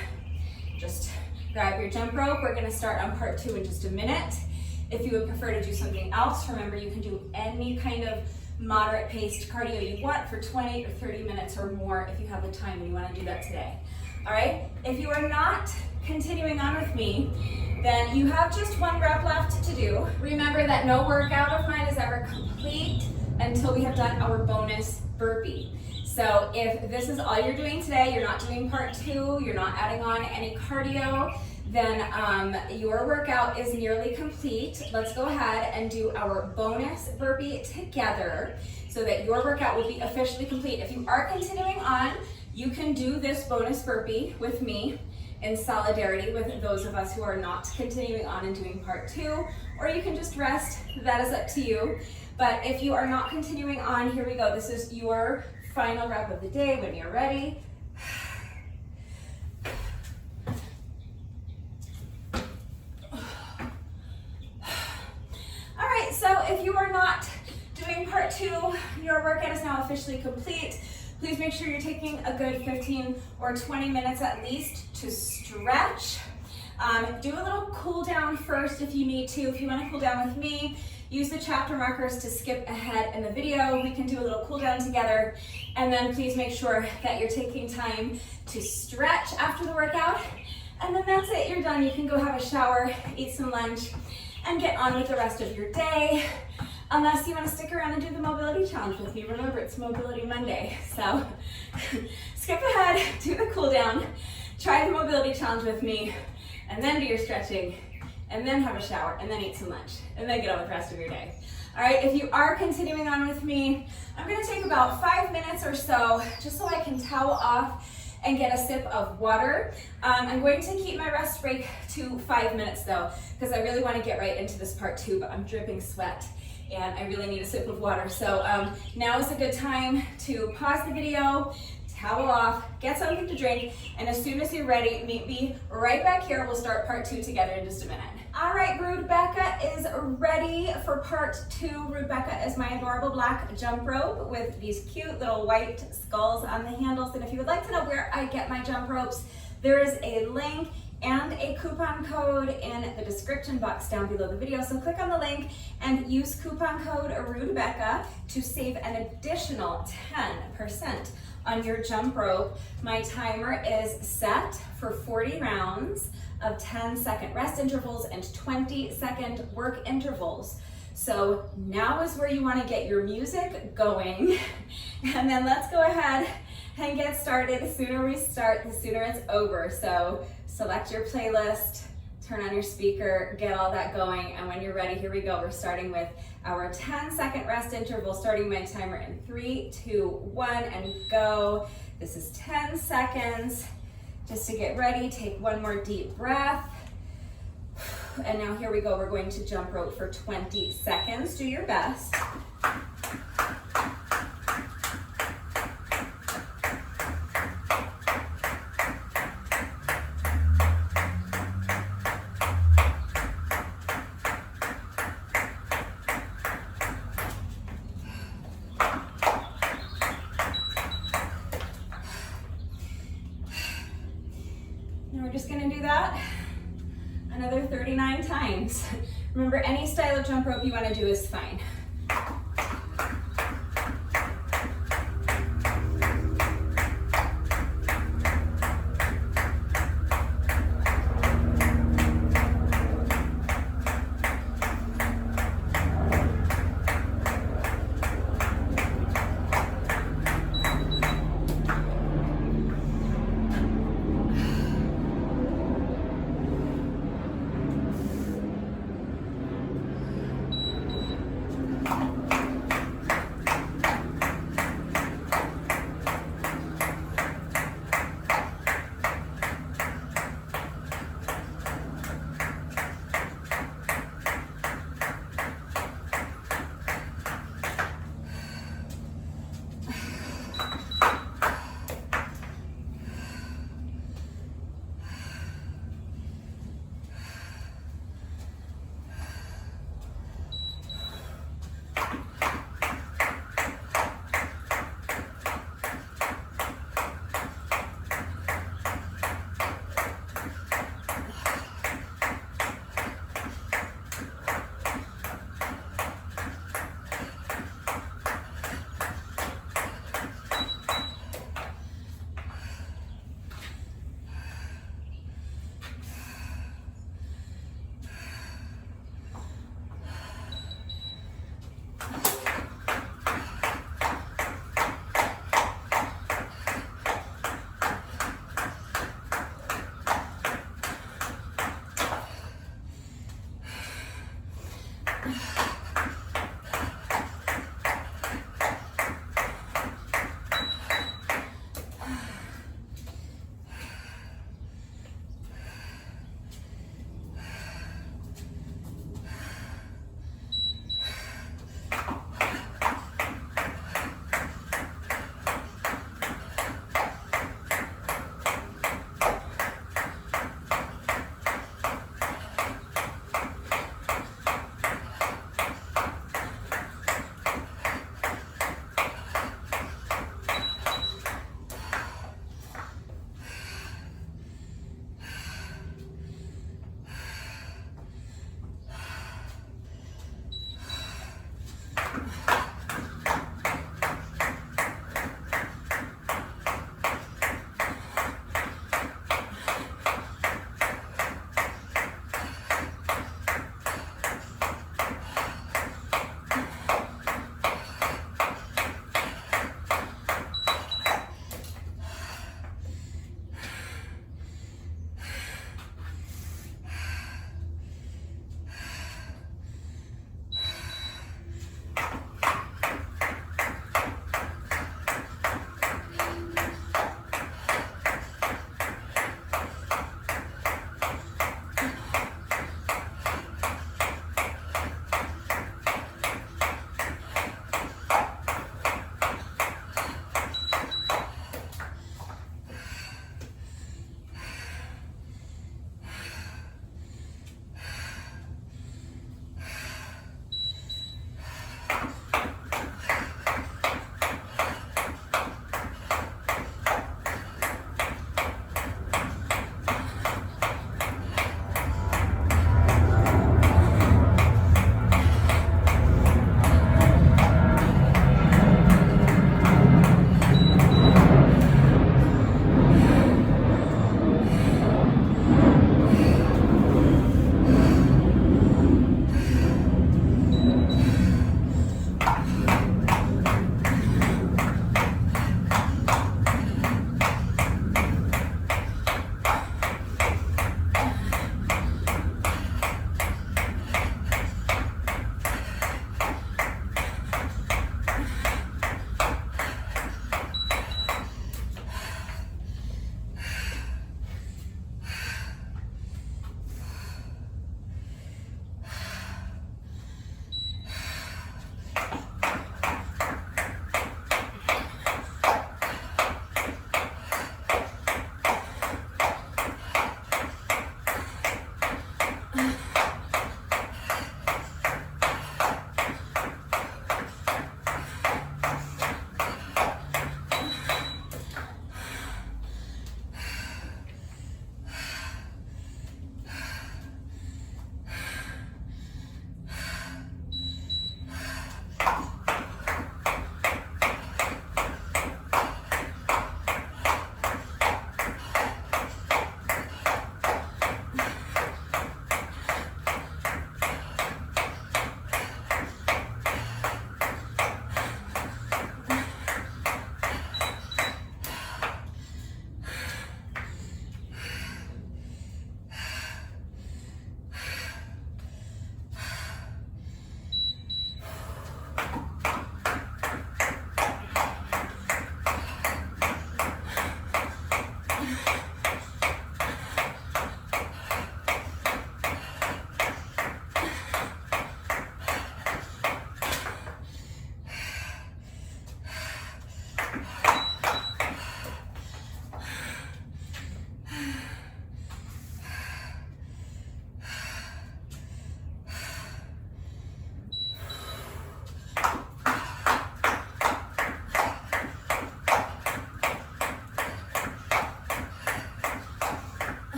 just grab your jump rope. We're gonna start on part 2 in just a minute. If you would prefer to do something else, remember you can do any kind of moderate paced cardio you want for 20 or 30 minutes or more if you have the time and you want to do that today. All right, if you are not continuing on with me, then you have just 1 rep left to do. Remember that no workout of mine is ever complete until we have done our bonus burpee. So if this is all you're doing today, you're not doing part 2, you're not adding on any cardio, then your workout is nearly complete. Let's go ahead and do our bonus burpee together so that your workout will be officially complete. If you are continuing on, you can do this bonus burpee with me in solidarity with those of us who are not continuing on and doing part 2, or you can just rest. That is up to you. But if you are not continuing on, here we go. This is your final rep of the day when you're ready. All right, so if you are not doing part 2, your workout is now officially complete. Please make sure you're taking a good 15 or 20 minutes at least to stretch. Do a little cool down first if you need to. If you want to cool down with me, use the chapter markers to skip ahead in the video. We can do a little cool down together. And then please make sure that you're taking time to stretch after the workout. And then that's it, you're done. You can go have a shower, eat some lunch, and get on with the rest of your day. Unless you want to stick around and do the mobility challenge with me. Remember, it's Mobility Monday. So skip ahead, do the cool down, try the mobility challenge with me, and then do your stretching, and then have a shower, and then eat some lunch, and then get on with the rest of your day. All right, if you are continuing on with me, I'm gonna take about 5 minutes or so, just so I can towel off and get a sip of water. I'm going to keep my rest break to 5 minutes though, because I really want to get right into this part 2, but I'm dripping sweat and I really need a sip of water. So now is a good time to pause the video, towel off, get something to drink, and as soon as you're ready, meet me right back here. We'll start part 2 together in just a minute. All right, Rebecca is ready for part 2. Rebecca is my adorable black jump rope with these cute little white skulls on the handles. And if you would like to know where I get my jump ropes, there is a link and a coupon code in the description box down below the video. So click on the link and use coupon code Rebecca to save an additional 10% on your jump rope. My timer is set for 40 rounds of 10-second rest intervals and 20-second work intervals. So now is where you want to get your music going. And then let's go ahead and get started. The sooner we start, the sooner it's over. So select your playlist, turn on your speaker, get all that going, and when you're ready, here we go. We're starting with our 10-second rest interval, starting my timer in 3, 2, 1, and go. This is 10 seconds. Just to get ready, take one more deep breath. And now here we go. We're going to jump rope for 20 seconds. Do your best. And we're just gonna do that another 39 times. Remember, any style of jump rope you wanna do is fine.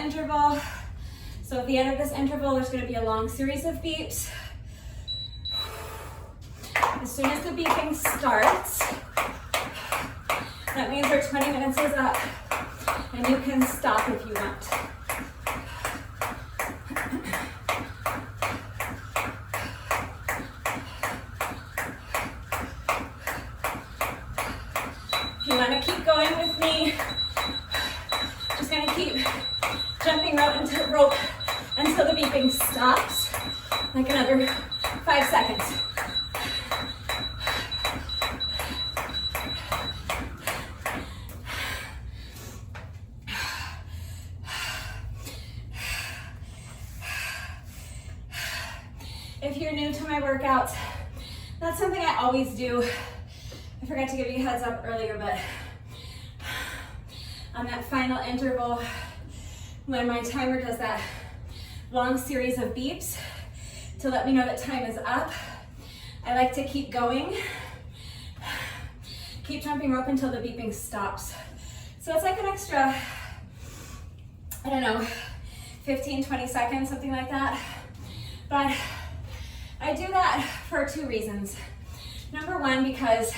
interval. So at the end of this interval, there's gonna be a long series of beeps. As soon as the beeping starts, that means our 20 minutes is up, and you can stop if you want. If you want to keep going with me, just going to keep jumping rope until the beeping stops, like another 5 seconds. If you're new to my workouts, that's something I always do. I forgot to give you a heads up earlier, but on that final interval, when my timer does that long series of beeps to let me know that time is up, I like to keep going. Keep jumping rope until the beeping stops. So it's like an extra, I don't know, 15, 20 seconds, something like that. But I do that for 2 reasons. Number one, because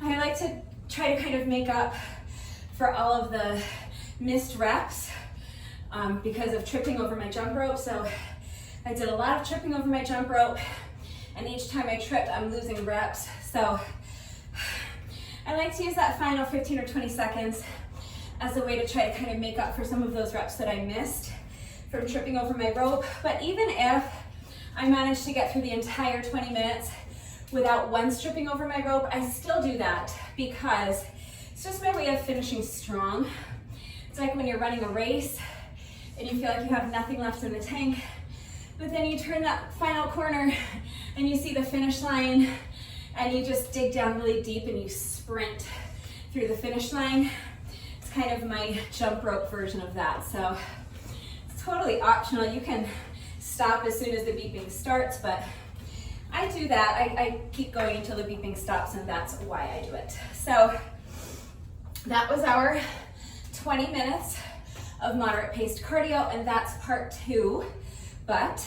I like to try to kind of make up for all of the missed reps because of tripping over my jump rope. So I did a lot of tripping over my jump rope, and each time I tripped, I'm losing reps. So I like to use that final 15 or 20 seconds as a way to try to kind of make up for some of those reps that I missed from tripping over my rope. But even if I managed to get through the entire 20 minutes without once tripping over my rope, I still do that because it's just my way of finishing strong. It's like when you're running a race and you feel like you have nothing left in the tank, but then you turn that final corner and you see the finish line and you just dig down really deep and you sprint through the finish line. It's kind of my jump rope version of that. So it's totally optional. You can stop as soon as the beeping starts, but I do that. I keep going until the beeping stops, and that's why I do it. So that was our 20 minutes of moderate paced cardio, and that's part 2, but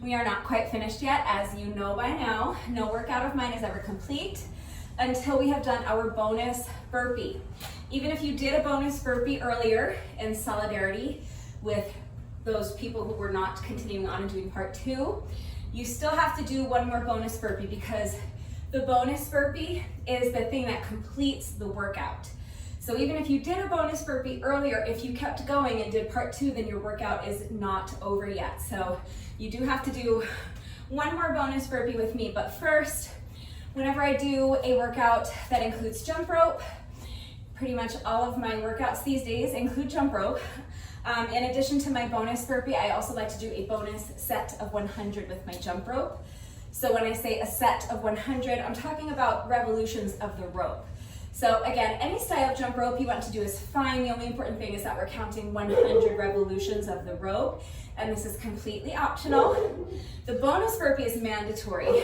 we are not quite finished yet. As you know by now, no workout of mine is ever complete until we have done our bonus burpee. Even if you did a bonus burpee earlier in solidarity with those people who were not continuing on and doing part 2, you still have to do one more bonus burpee, because the bonus burpee is the thing that completes the workout. So even if you did a bonus burpee earlier, if you kept going and did part 2, then your workout is not over yet. So you do have to do one more bonus burpee with me. But first, whenever I do a workout that includes jump rope, pretty much all of my workouts these days include jump rope. In addition to my bonus burpee, I also like to do a bonus set of 100 with my jump rope. So when I say a set of 100, I'm talking about revolutions of the rope. So again, any style of jump rope you want to do is fine. The only important thing is that we're counting 100 revolutions of the rope, and this is completely optional. The bonus burpee is mandatory.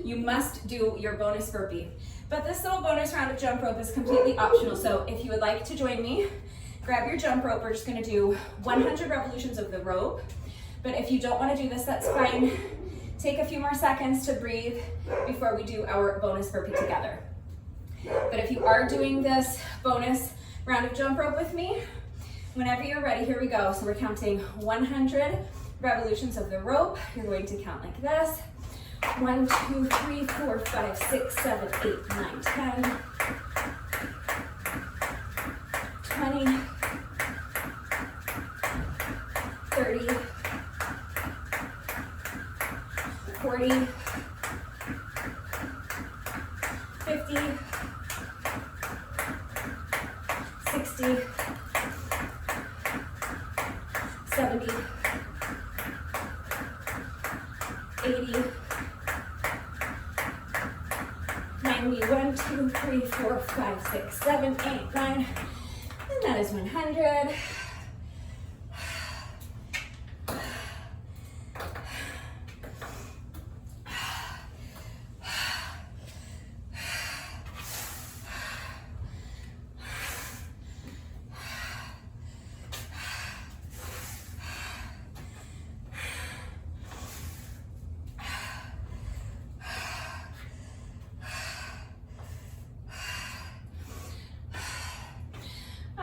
You must do your bonus burpee. But this little bonus round of jump rope is completely optional. So if you would like to join me, grab your jump rope. We're just gonna do 100 revolutions of the rope. But if you don't wanna do this, that's fine. Take a few more seconds to breathe before we do our bonus burpee together. But if you are doing this bonus round of jump rope with me, whenever you're ready, here we go. So we're counting 100 revolutions of the rope. You're going to count like this. 1, 2, 3, 4, 5, 6, 7, 8, 9, 10, 20, 30, 40, 50, 60, 70, 80, 90, 1, 2, 3, 4, 5, 6, 7, 8, 9, and that is 100.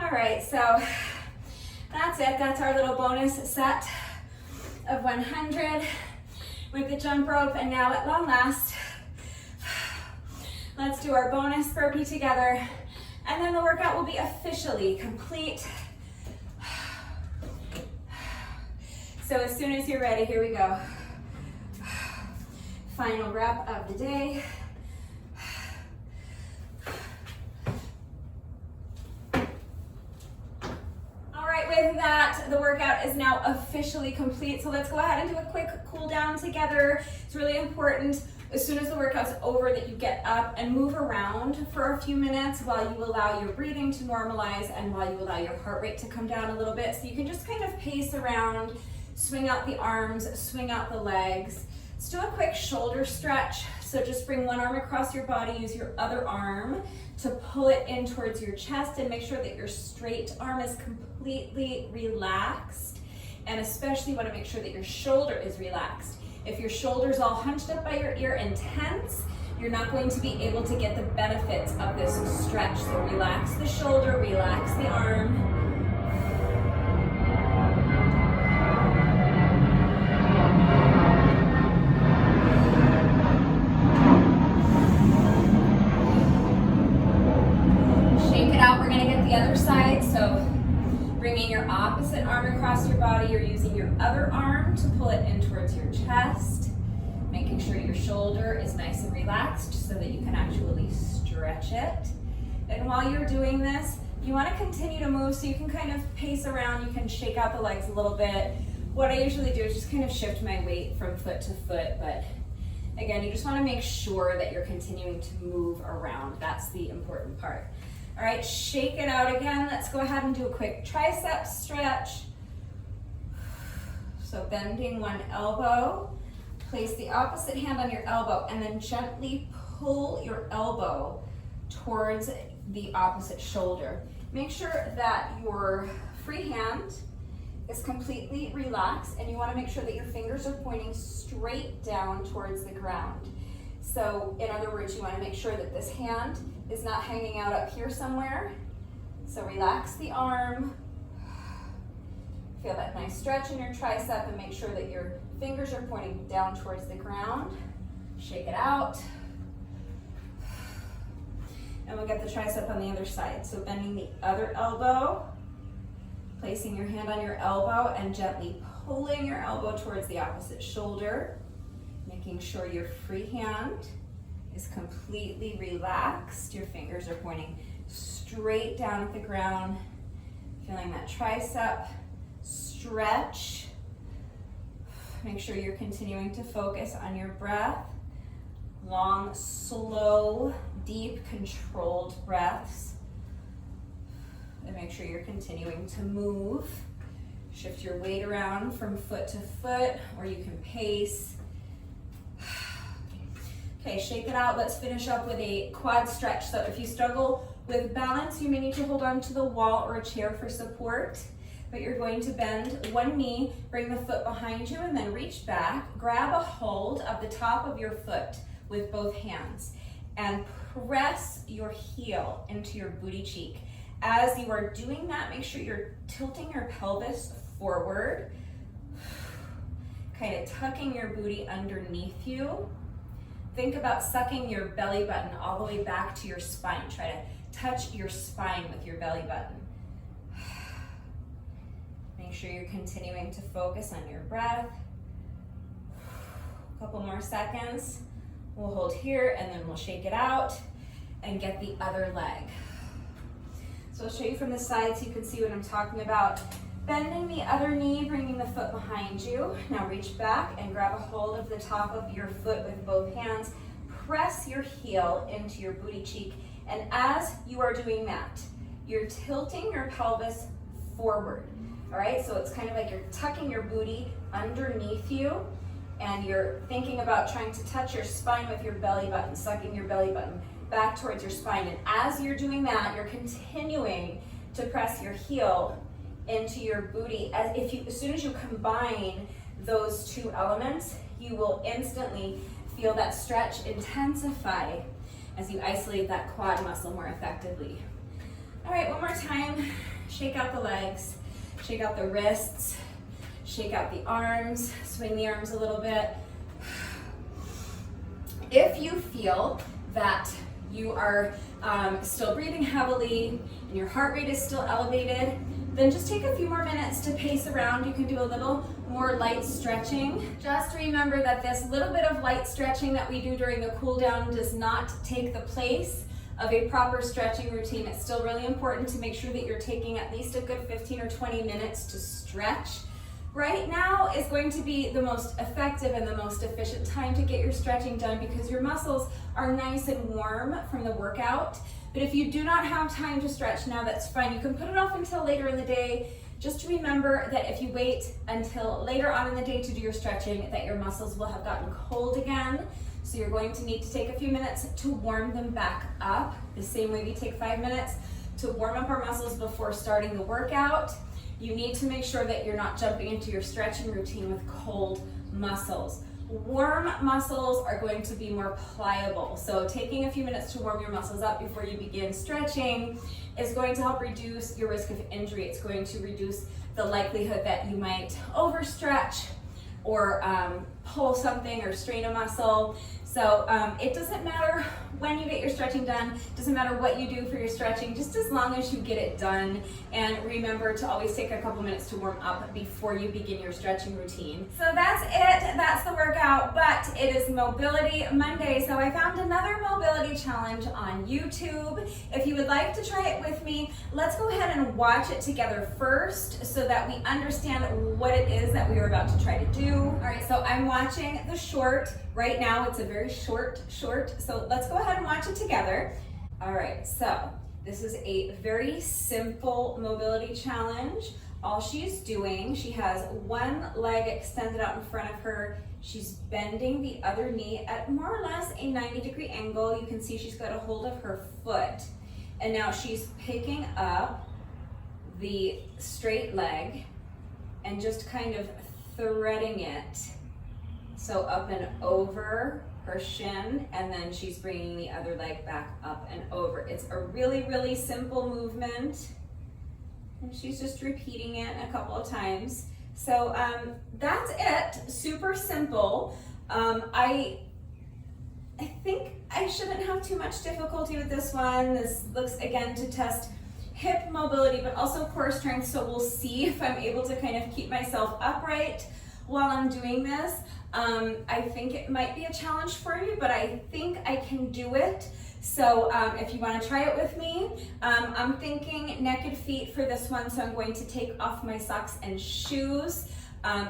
All right, so that's it. That's our little bonus set of 100 with the jump rope. And now at long last, let's do our bonus burpee together. And then the workout will be officially complete. So as soon as you're ready, here we go. Final rep of the day. All right, with that, the workout is now officially complete. So let's go ahead and do a quick cool down together. It's really important as soon as the workout's over that you get up and move around for a few minutes while you allow your breathing to normalize and while you allow your heart rate to come down a little bit. So you can just kind of pace around, swing out the arms, swing out the legs. Let's do a quick shoulder stretch. So just bring one arm across your body, use your other arm to pull it in towards your chest and make sure that your straight arm is completely relaxed. And especially you want to make sure that your shoulder is relaxed. If your shoulder's all hunched up by your ear and tense, you're not going to be able to get the benefits of this stretch. So relax the shoulder, relax the arm. Shake it out. We're going to get the other side. So bringing your opposite arm across your body, you're using your other arm to pull it in towards your chest, making sure your shoulder is nice and relaxed so that you can actually stretch it. And while you're doing this, you want to continue to move so you can kind of pace around, you can shake out the legs a little bit. What I usually do is just kind of shift my weight from foot to foot, but again, you just want to make sure that you're continuing to move around. That's the important part. All right, shake it out again. Let's go ahead and do a quick tricep stretch. So bending one elbow, place the opposite hand on your elbow and then gently pull your elbow towards the opposite shoulder. Make sure that your free hand is completely relaxed and you want to make sure that your fingers are pointing straight down towards the ground. So in other words, you want to make sure that this hand is not hanging out up here somewhere. So relax the arm. Feel that nice stretch in your tricep and make sure that your fingers are pointing down towards the ground. Shake it out. And we'll get the tricep on the other side. So bending the other elbow, placing your hand on your elbow and gently pulling your elbow towards the opposite shoulder. Making sure your free hand is completely relaxed. Your fingers are pointing straight down at the ground. Feeling that tricep stretch. Make sure you're continuing to focus on your breath. Long, slow, deep, controlled breaths. And make sure you're continuing to move. Shift your weight around from foot to foot, or you can pace. Okay, shake it out. Let's finish up with a quad stretch. So if you struggle with balance, you may need to hold on to the wall or a chair for support. But you're going to bend one knee, bring the foot behind you, and then reach back. Grab a hold of the top of your foot with both hands and press your heel into your booty cheek. As you are doing that, make sure you're tilting your pelvis forward, kind of tucking your booty underneath you. Think about sucking your belly button all the way back to your spine. Try to touch your spine with your belly button. Make sure you're continuing to focus on your breath. A couple more seconds. We'll hold here and then we'll shake it out and get the other leg. So I'll show you from the side so you can see what I'm talking about. Bending the other knee, bringing the foot behind you. Now reach back and grab a hold of the top of your foot with both hands. Press your heel into your booty cheek. And as you are doing that, you're tilting your pelvis forward. All right, so it's kind of like you're tucking your booty underneath you and you're thinking about trying to touch your spine with your belly button, sucking your belly button back towards your spine. And as you're doing that, you're continuing to press your heel into your booty. As soon as you combine those two elements, you will instantly feel that stretch intensify as you isolate that quad muscle more effectively. All right, one more time. shake out the legs, shake out the wrists, shake out the arms, swing the arms a little bit. If you feel that you are still breathing heavily and your heart rate is still elevated, then just take a few more minutes to pace around. You can do a little more light stretching. Just remember that this little bit of light stretching that we do during the cool down does not take the place of a proper stretching routine. It's still really important to make sure that you're taking at least a good 15 or 20 minutes to stretch. Right now is going to be the most effective and the most efficient time to get your stretching done because your muscles are nice and warm from the workout. But if you do not have time to stretch now, that's fine. You can put it off until later in the day. Just remember that if you wait until later on in the day to do your stretching, that your muscles will have gotten cold again. So you're going to need to take a few minutes to warm them back up. The same way we take 5 minutes to warm up our muscles before starting the workout. You need to make sure that you're not jumping into your stretching routine with cold muscles. Warm muscles are going to be more pliable. So taking a few minutes to warm your muscles up before you begin stretching is going to help reduce your risk of injury. It's going to reduce the likelihood that you might overstretch or pull something or strain a muscle. So it doesn't matter when you get your stretching done, doesn't matter what you do for your stretching, just as long as you get it done. And remember to always take a couple minutes to warm up before you begin your stretching routine. So that's it, that's the workout, but it is Mobility Monday. So I found another mobility challenge on YouTube. If you would like to try it with me, let's go ahead and watch it together first so that we understand what it is that we are about to try to do. All right, so I'm watching the short. Right now it's a very short, so let's go ahead and watch it together. All right, so this is a very simple mobility challenge. All she's doing, she has one leg extended out in front of her. She's bending the other knee at more or less a 90-degree angle. You can see she's got a hold of her foot. And now she's picking up the straight leg and just kind of threading it. So up and over her shin, and then she's bringing the other leg back up and over. It's a really, really simple movement. And she's just repeating it a couple of times. So that's it, super simple. I think I shouldn't have too much difficulty with this one. This looks, again, to test hip mobility, but also core strength. So we'll see if I'm able to kind of keep myself upright while I'm doing this. I think it might be a challenge for you, but I think I can do it. So if you want to try it with me, I'm thinking naked feet for this one, so I'm going to take off my socks and shoes.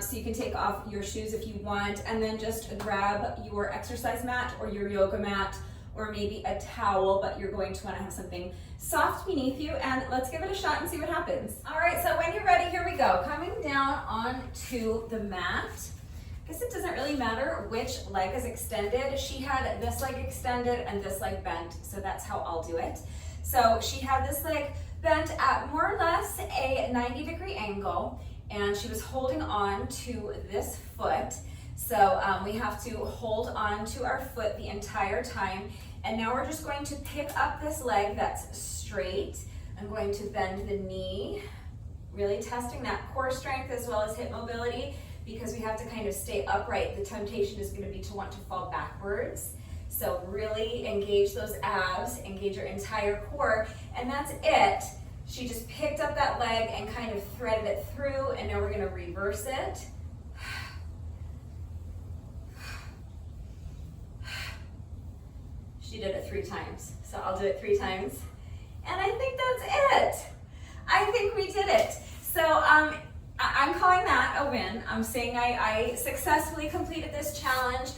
So you can take off your shoes if you want, and then just grab your exercise mat or your yoga mat or maybe a towel, but you're going to want to have something soft beneath you, and let's give it a shot and see what happens. All right, so when you're ready, here we go. Coming down onto the mat. I guess it doesn't really matter which leg is extended. She had this leg extended and this leg bent, so that's how I'll do it. So she had this leg bent at more or less a 90-degree angle, and she was holding on to this foot. So we have to hold on to our foot the entire time. And now we're just going to pick up this leg that's straight. I'm going to bend the knee, really testing that core strength as well as hip mobility, because we have to kind of stay upright. The temptation is going to be to want to fall backwards. So really engage those abs, engage your entire core, and that's it. She just picked up that leg and kind of threaded it through, and now we're going to reverse it. She did it 3 times, so I'll do it 3 times. And I think that's it. I think we did it. So I'm calling that a win. I'm saying I successfully completed this challenge.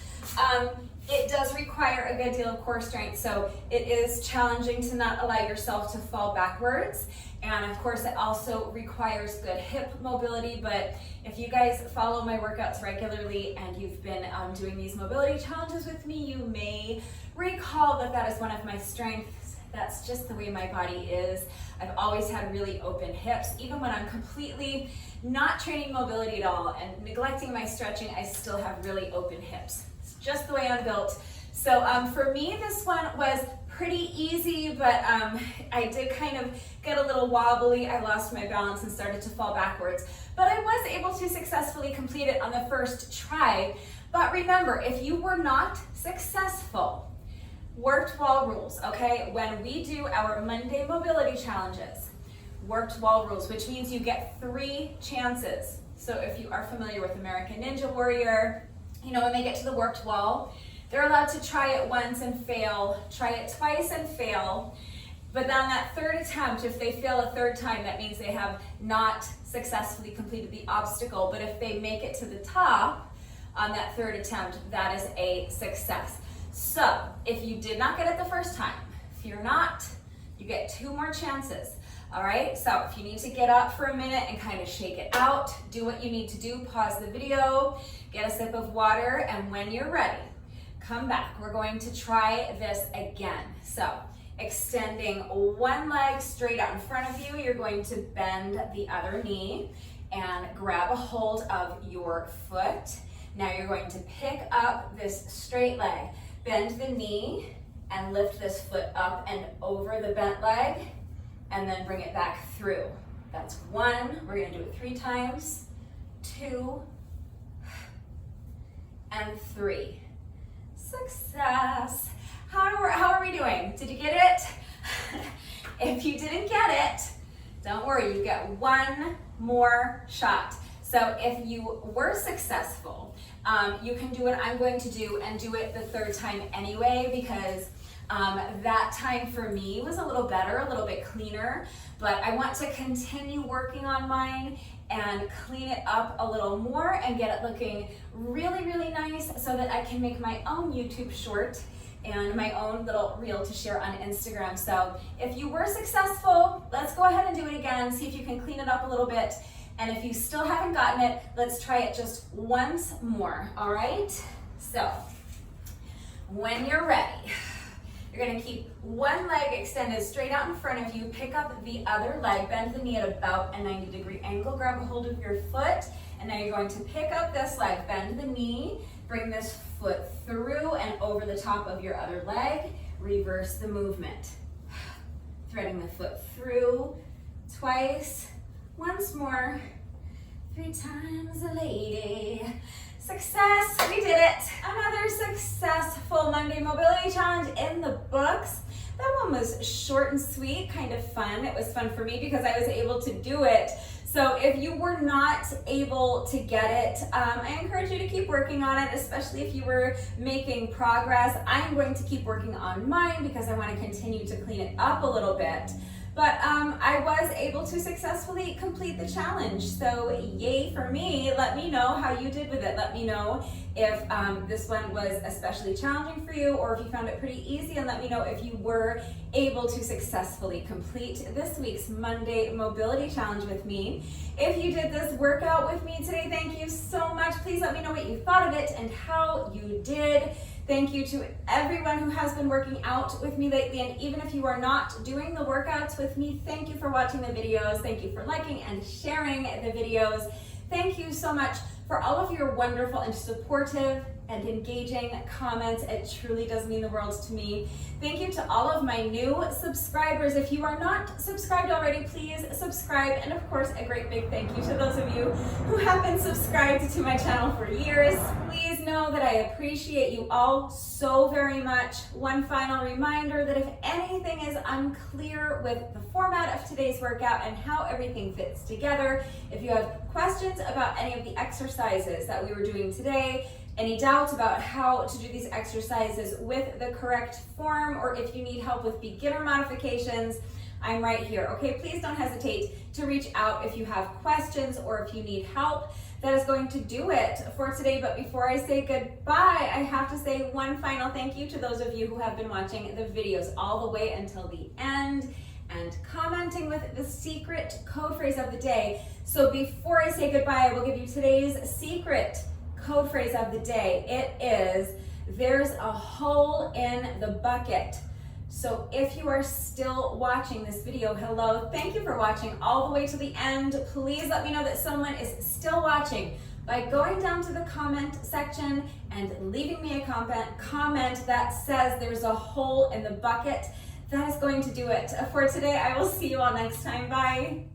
It does require a good deal of core strength, so it is challenging to not allow yourself to fall backwards. And of course, it also requires good hip mobility, but if you guys follow my workouts regularly and you've been doing these mobility challenges with me, you may recall that that is one of my strengths. That's just the way my body is. I've always had really open hips. Even when I'm completely not training mobility at all and neglecting my stretching, I still have really open hips. It's just the way I'm built. So for me, this one was pretty easy, but I did kind of get a little wobbly. I lost my balance and started to fall backwards, but I was able to successfully complete it on the first try. But remember, if you were not successful, worked wall rules, okay? When we do our Monday mobility challenges, worked wall rules, which means you get 3 chances. So if you are familiar with American Ninja Warrior, you know, when they get to the worked wall, they're allowed to try it once and fail, try it twice and fail, but then on that 3rd attempt, if they fail a 3rd time, that means they have not successfully completed the obstacle. But if they make it to the top on that 3rd attempt, that is a success. So if you did not get it the first time, fear not, you get 2 more chances. All right, so if you need to get up for a minute and kind of shake it out, do what you need to do, pause the video, get a sip of water, and when you're ready, come back. We're going to try this again. So extending one leg straight out in front of you, you're going to bend the other knee and grab a hold of your foot. Now you're going to pick up this straight leg, bend the knee, and lift this foot up and over the bent leg, and then bring it back through. That's 1. We're gonna do it 3 times. 2 and 3. Success. How are we doing? Did you get it? If you didn't get it, don't worry, you get 1 more shot. So if you were successful, you can do what I'm going to do and do it the 3rd time anyway, because that time for me was a little better, a little bit cleaner, but I want to continue working on mine and clean it up a little more and get it looking really, really nice so that I can make my own YouTube short and my own little reel to share on Instagram. So if you were successful, let's go ahead and do it again, see if you can clean it up a little bit. And if you still haven't gotten it, let's try it just once more, all right? So when you're ready, you're gonna keep one leg extended straight out in front of you, pick up the other leg, bend the knee at about a 90-degree angle, grab a hold of your foot, and now you're going to pick up this leg, bend the knee, bring this foot through and over the top of your other leg, reverse the movement. Threading the foot through, twice, once more, 3 times a lady. Success, we did it. Another successful Monday mobility challenge in the books. That one was short and sweet, kind of fun. It was fun for me because I was able to do it. So if you were not able to get it, I encourage you to keep working on it, especially if you were making progress. I'm going to keep working on mine because I want to continue to clean it up a little bit. But I was able to successfully complete the challenge. So yay for me. Let me know how you did with it. Let me know if this one was especially challenging for you or if you found it pretty easy, and let me know if you were able to successfully complete this week's Monday mobility challenge with me. If you did this workout with me today, thank you so much. Please let me know what you thought of it and how you did. Thank you to everyone who has been working out with me lately, and even if you are not doing the workouts with me, thank you for watching the videos. Thank you for liking and sharing the videos. Thank you so much for all of your wonderful and supportive and engaging comments. It truly does mean the world to me. Thank you to all of my new subscribers. If you are not subscribed already, please subscribe. And of course, a great big thank you to those of you who have been subscribed to my channel for years. Please know that I appreciate you all so very much. One final reminder that if anything is unclear with the format of today's workout and how everything fits together, if you have questions about any of the exercises that we were doing today, any doubts about how to do these exercises with the correct form, or if you need help with beginner modifications, I'm right here. Okay, please don't hesitate to reach out if you have questions or if you need help. That is going to do it for today. But before I say goodbye, I have to say one final thank you to those of you who have been watching the videos all the way until the end and commenting with the secret code phrase of the day. So before I say goodbye, I will give you today's secret code phrase of the day. It is, there's a hole in the bucket. So if you are still watching this video, hello, thank you for watching all the way to the end. Please let me know that someone is still watching by going down to the comment section and leaving me a comment that says there's a hole in the bucket. That is going to do it for today. I will see you all next time. Bye.